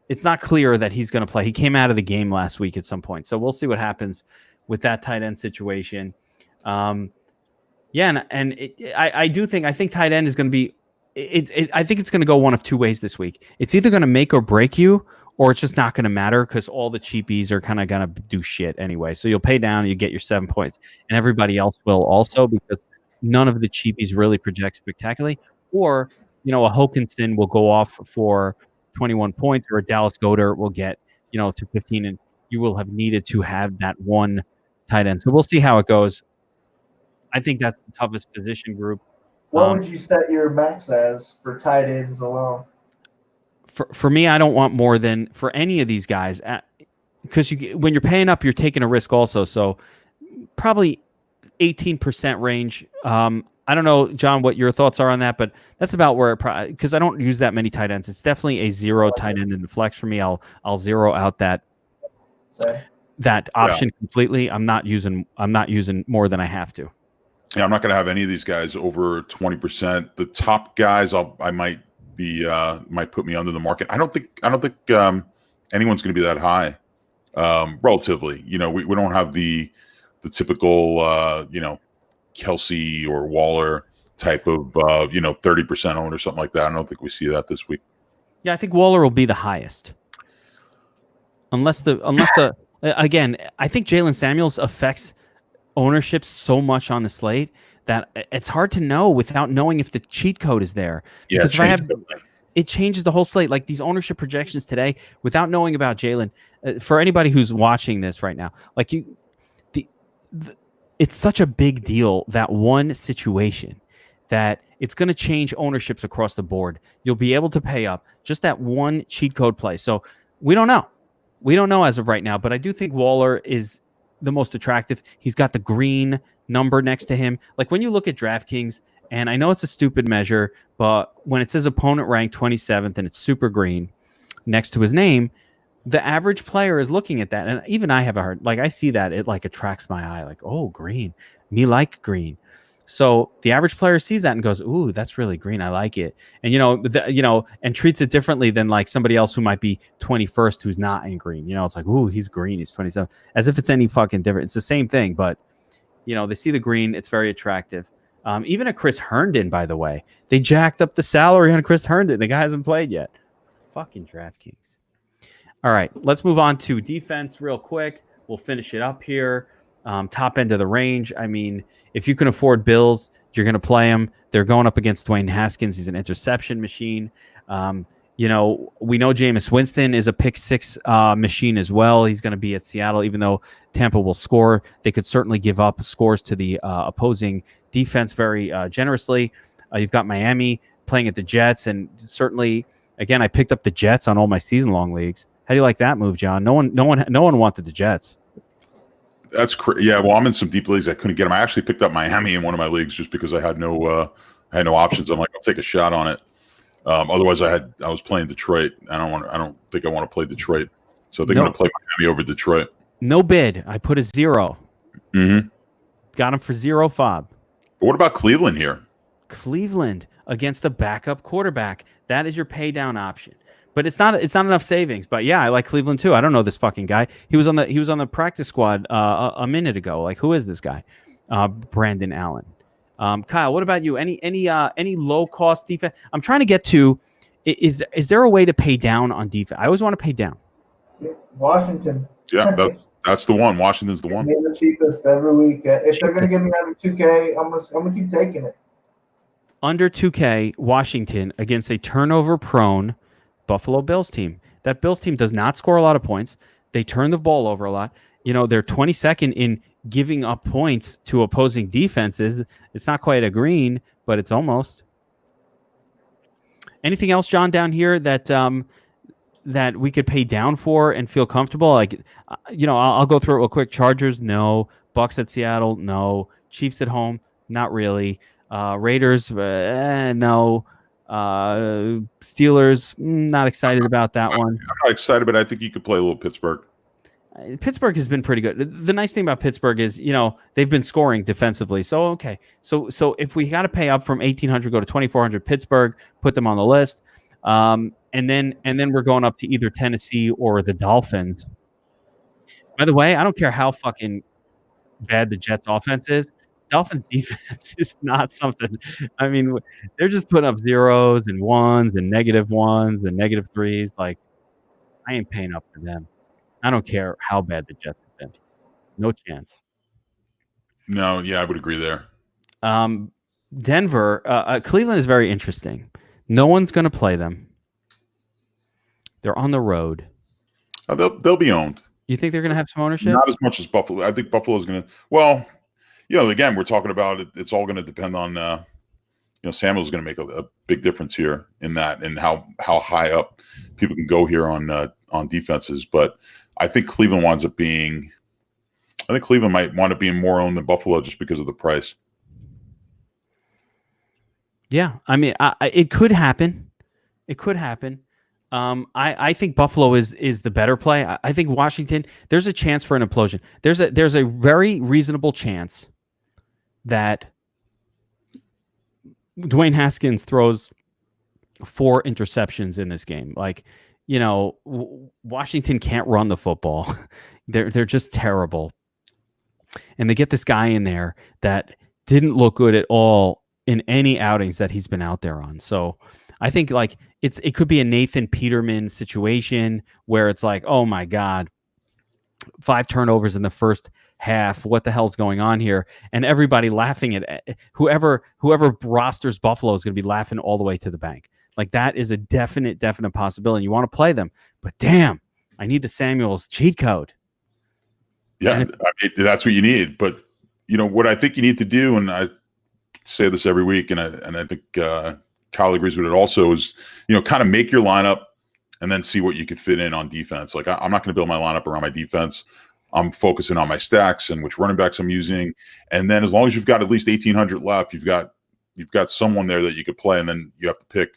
it's not clear that he's going to play. He came out of the game last week at some point, so we'll see what happens with that tight end situation. I think tight end is going to be. I think it's going to go one of two ways this week. It's either going to make or break you, or it's just not going to matter because all the cheapies are kind of going to do shit anyway. So you'll pay down, you get your 7 points, and everybody else will also because none of the cheapies really project spectacularly. Or, a Hawkinson will go off for 21 points, or a Dallas Goedert will get, to 15, and you will have needed to have that one tight end. So we'll see how it goes. I think that's the toughest position group. What would you set your max as for tight ends alone? For me, I don't want more than for any of these guys because when you're paying up, you're taking a risk also. So probably 18% range. I don't know, John, what your thoughts are on that, but that's about where because I don't use that many tight ends. It's definitely a zero tight end in the flex for me. I'll zero out that option completely. I'm not using more than I have to. Yeah, I'm not going to have any of these guys over 20%. The top guys, I might put me under the market. I don't think anyone's going to be that high, relatively. We don't have the typical Kelsey or Waller type of 30% own or something like that. I don't think we see that this week. Yeah, I think Waller will be the highest, unless again, I think Jalen Samuels affects ownership so much on the slate that it's hard to know without knowing if the cheat code is there. Because it changes the whole slate. Like these ownership projections today, without knowing about Jalen, for anybody who's watching this right now, like it's such a big deal, that one situation, that it's going to change ownerships across the board. You'll be able to pay up just that one cheat code play. So we don't know. We don't know as of right now, but I do think Waller is the most attractive. He's got the green number next to him. Like when you look at DraftKings, and I know it's a stupid measure, but when it says opponent ranked 27th and it's super green next to his name, the average player is looking at that. And even I have a hard, I see that it attracts my eye. Like, oh, green. Me like green. So the average player sees that and goes, ooh, that's really green. I like it. And, and treats it differently than somebody else who might be 21st who's not in green. It's like, ooh, he's green. He's 27. As if it's any fucking different. It's the same thing. But, they see the green. It's very attractive. Even a Chris Herndon, by the way. They jacked up the salary on Chris Herndon. The guy hasn't played yet. Fucking DraftKings. All right, let's move on to defense real quick. We'll finish it up here. Top end of the range. I mean, if you can afford Bills, you're going to play them. They're going up against Dwayne Haskins. He's an interception machine. We know Jameis Winston is a pick six machine as well. He's going to be at Seattle, even though Tampa will score. They could certainly give up scores to the opposing defense very generously. You've got Miami playing at the Jets, and certainly, again, I picked up the Jets on all my season-long leagues. How do you like that move, John? No one wanted the Jets. That's crazy. Yeah, well, I'm in some deep leagues. I couldn't get them. I actually picked up Miami in one of my leagues just because I had no options. I'm like, I'll take a shot on it. Otherwise, I was playing Detroit. I don't think I want to play Detroit. So they're going to play Miami over Detroit. No bid. I put a 0. Mm-hmm. Got him for 0 fob. But what about Cleveland here? Cleveland against the backup quarterback. That is your pay down option. But it's not enough savings. But yeah, I like Cleveland too. I don't know this fucking guy. He was on the practice squad a minute ago. Like, who is this guy? Brandon Allen. Kyle, what about you? Any low cost defense? I'm trying to get to. Is there a way to pay down on defense? I always want to pay down. Washington. Yeah, that's the one. Washington's the one. They're the cheapest every week. If they're going to give me under 2K, I'm gonna keep taking it. Under 2K, Washington against a turnover-prone Buffalo Bills team. That Bills team does not score a lot of points. They turn the ball over a lot. They're 22nd in giving up points to opposing defenses. It's not quite a green, but it's almost. Anything else, John, down here that we could pay down for and feel comfortable? Like, I'll go through it real quick. Chargers, no. Bucks at Seattle, no. Chiefs at home, not really. Raiders, no. Steelers, not excited about that one. I'm not excited, but I think you could play a little Pittsburgh. Pittsburgh has been pretty good. The nice thing about Pittsburgh is, they've been scoring defensively. So, okay. So if we got to pay up from 1,800, go to 2,400, Pittsburgh, put them on the list. And then we're going up to either Tennessee or the Dolphins. By the way, I don't care how fucking bad the Jets offense is. Dolphins defense is not something. I mean, they're just putting up 0s and 1s and -1s and -3s. Like, I ain't paying up for them. I don't care how bad the Jets have been. No chance. No, yeah, I would agree there. Denver, Cleveland is very interesting. No one's going to play them. They're on the road. They'll be owned. You think they're going to have some ownership? Not as much as Buffalo. I think Buffalo's going to. Well, again, we're talking about it. It's all going to depend on. Samuel's going to make a big difference here in that, and how high up people can go here on defenses. But I think Cleveland winds up being. I think Cleveland might wind up being more owned than Buffalo just because of the price. Yeah, I mean, it could happen. It could happen. I think Buffalo is the better play. I think Washington. There's a chance for an implosion. There's a very reasonable chance that Dwayne Haskins throws 4 interceptions in this game. Like, Washington can't run the football. They're just terrible. And they get this guy in there that didn't look good at all in any outings that he's been out there on. So I think like it could be a Nathan Peterman situation where it's like, oh my God, 5 turnovers in the first half. What the hell's going on here? And everybody laughing at whoever rosters Buffalo is going to be laughing all the way to the bank. Like, that is a definite possibility. You want to play them, but damn, I need the Samuels cheat code. Yeah, that's what you need. But what I think you need to do, and I say this every week, and I think Kyle agrees with it also, is kind of make your lineup and then see what you could fit in on defense. Like, I'm not going to build my lineup around my defense. I'm focusing on my stacks and which running backs I'm using. And then as long as you've got at least 1,800 left, you've got someone there that you could play, and then you have to pick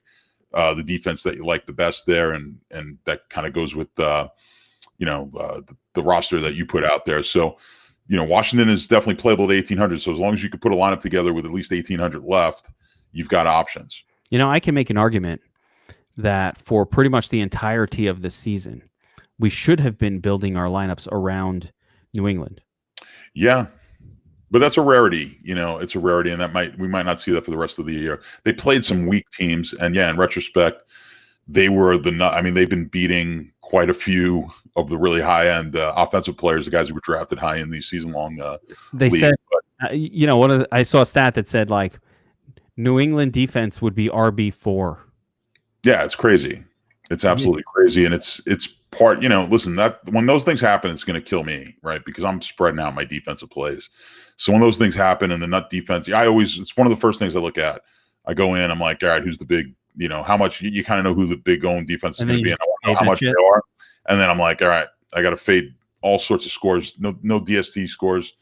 the defense that you like the best there, and that kind of goes with the roster that you put out there. So, Washington is definitely playable at 1,800. So as long as you could put a lineup together with at least 1,800 left, you've got options. I can make an argument that for pretty much the entirety of the season, we should have been building our lineups around New England. Yeah. But that's a rarity, it's a rarity, and we might not see that for the rest of the year. They played some weak teams, and in retrospect, they've been beating quite a few of the really high-end offensive players, the guys who were drafted high in these season-long they leagues. Said, I saw a stat that said, like, New England defense would be RB4. Yeah, it's crazy. It's absolutely crazy, and it's part. Listen, that when those things happen, it's going to kill me, right? Because I'm spreading out my defensive plays. So when those things happen and the nut defense, it's one of the first things I look at. I go in, I'm like, all right, who's the big? How much you kind of know who the big own defense is going to be, and I want to know how much they are. And then I'm like, all right, I got to fade all sorts of scores, no DST scores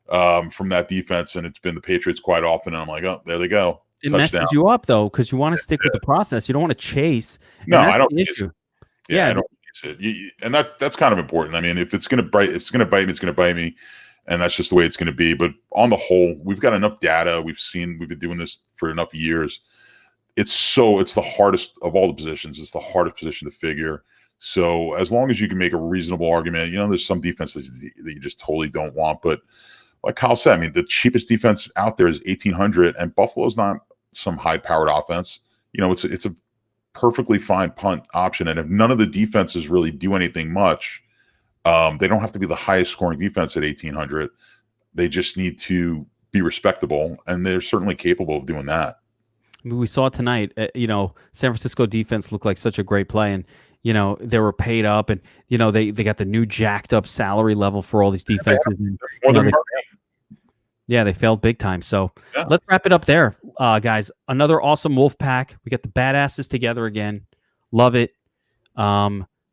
from that defense, and it's been the Patriots quite often. And I'm like, oh, there they go. It messes you up though, because you want to stick with the process. You don't want to chase. No, I don't. Yeah, I don't chase it. And that's kind of important. I mean, if it's going to bite, it's going to bite me. It's going to bite me, and that's just the way it's going to be. But on the whole, we've got enough data. We've been doing this for enough years. It's the hardest of all the positions. It's the hardest position to figure. So as long as you can make a reasonable argument, there's some defenses that you just totally don't want. But like Kyle said, I mean, the cheapest defense out there is 1,800, and Buffalo's not some high-powered offense. It's a perfectly fine punt option. And if none of the defenses really do anything much, they don't have to be the highest scoring defense at 1,800. They just need to be respectable, and they're certainly capable of doing that. I mean, we saw tonight, San Francisco defense looked like such a great play, and they were paid up, and they got the new jacked up salary level for all these defenses. They failed big time. So let's wrap it up there, guys. Another awesome WolfPack. We got the badasses together again. Love it.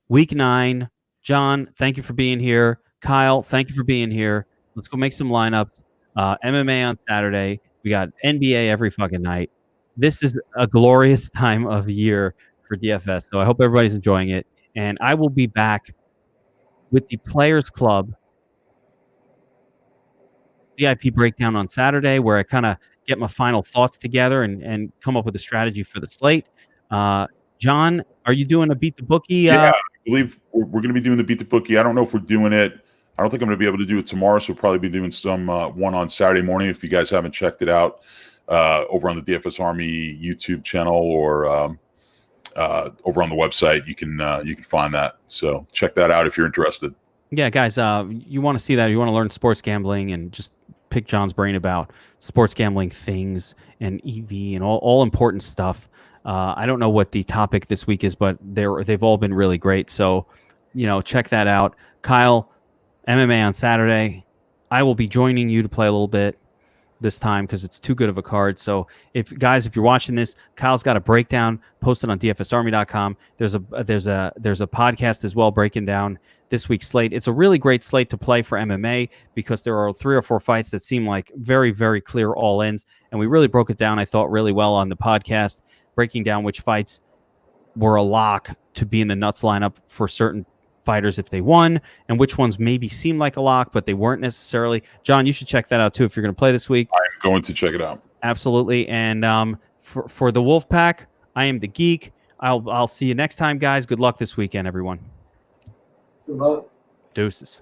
Week 9. John, thank you for being here. Kyle, thank you for being here. Let's go make some lineups. MMA on Saturday. We got NBA every fucking night. This is a glorious time of year for DFS. So I hope everybody's enjoying it. And I will be back with the Players Club VIP breakdown on Saturday, where I kind of get my final thoughts together and come up with a strategy for the slate. John, are you doing a Beat the Bookie? Yeah, I believe we're going to be doing the Beat the Bookie. I don't know if we're doing it. I don't think I'm going to be able to do it tomorrow, so we'll probably be doing some one on Saturday morning. If you guys haven't checked it out over on the DFS Army YouTube channel or over on the website, you can find that. So check that out if you're interested. Yeah, guys, you want to see that? You want to learn sports gambling and just pick John's brain about sports gambling things and EV and all important stuff. I don't know what the topic this week is, but they've all been really great. So, check that out. Kyle, MMA on Saturday. I will be joining you to play a little bit this time because it's too good of a card. So if you're watching this, Kyle's got a breakdown posted on dfsarmy.com. There's a podcast as well breaking down this week's slate. It's a really great slate to play for MMA because there are 3 or 4 fights that seem like very, very clear all-ins. And we really broke it down, I thought, really well on the podcast, breaking down which fights were a lock to be in the nuts lineup for certain fighters if they won, and which ones maybe seemed like a lock, but they weren't necessarily. John, you should check that out too if you're going to play this week. I'm going to check it out. Absolutely. And for the WolfPack, I am the Geek. I'll see you next time, guys. Good luck this weekend, everyone. Good luck. Deuces.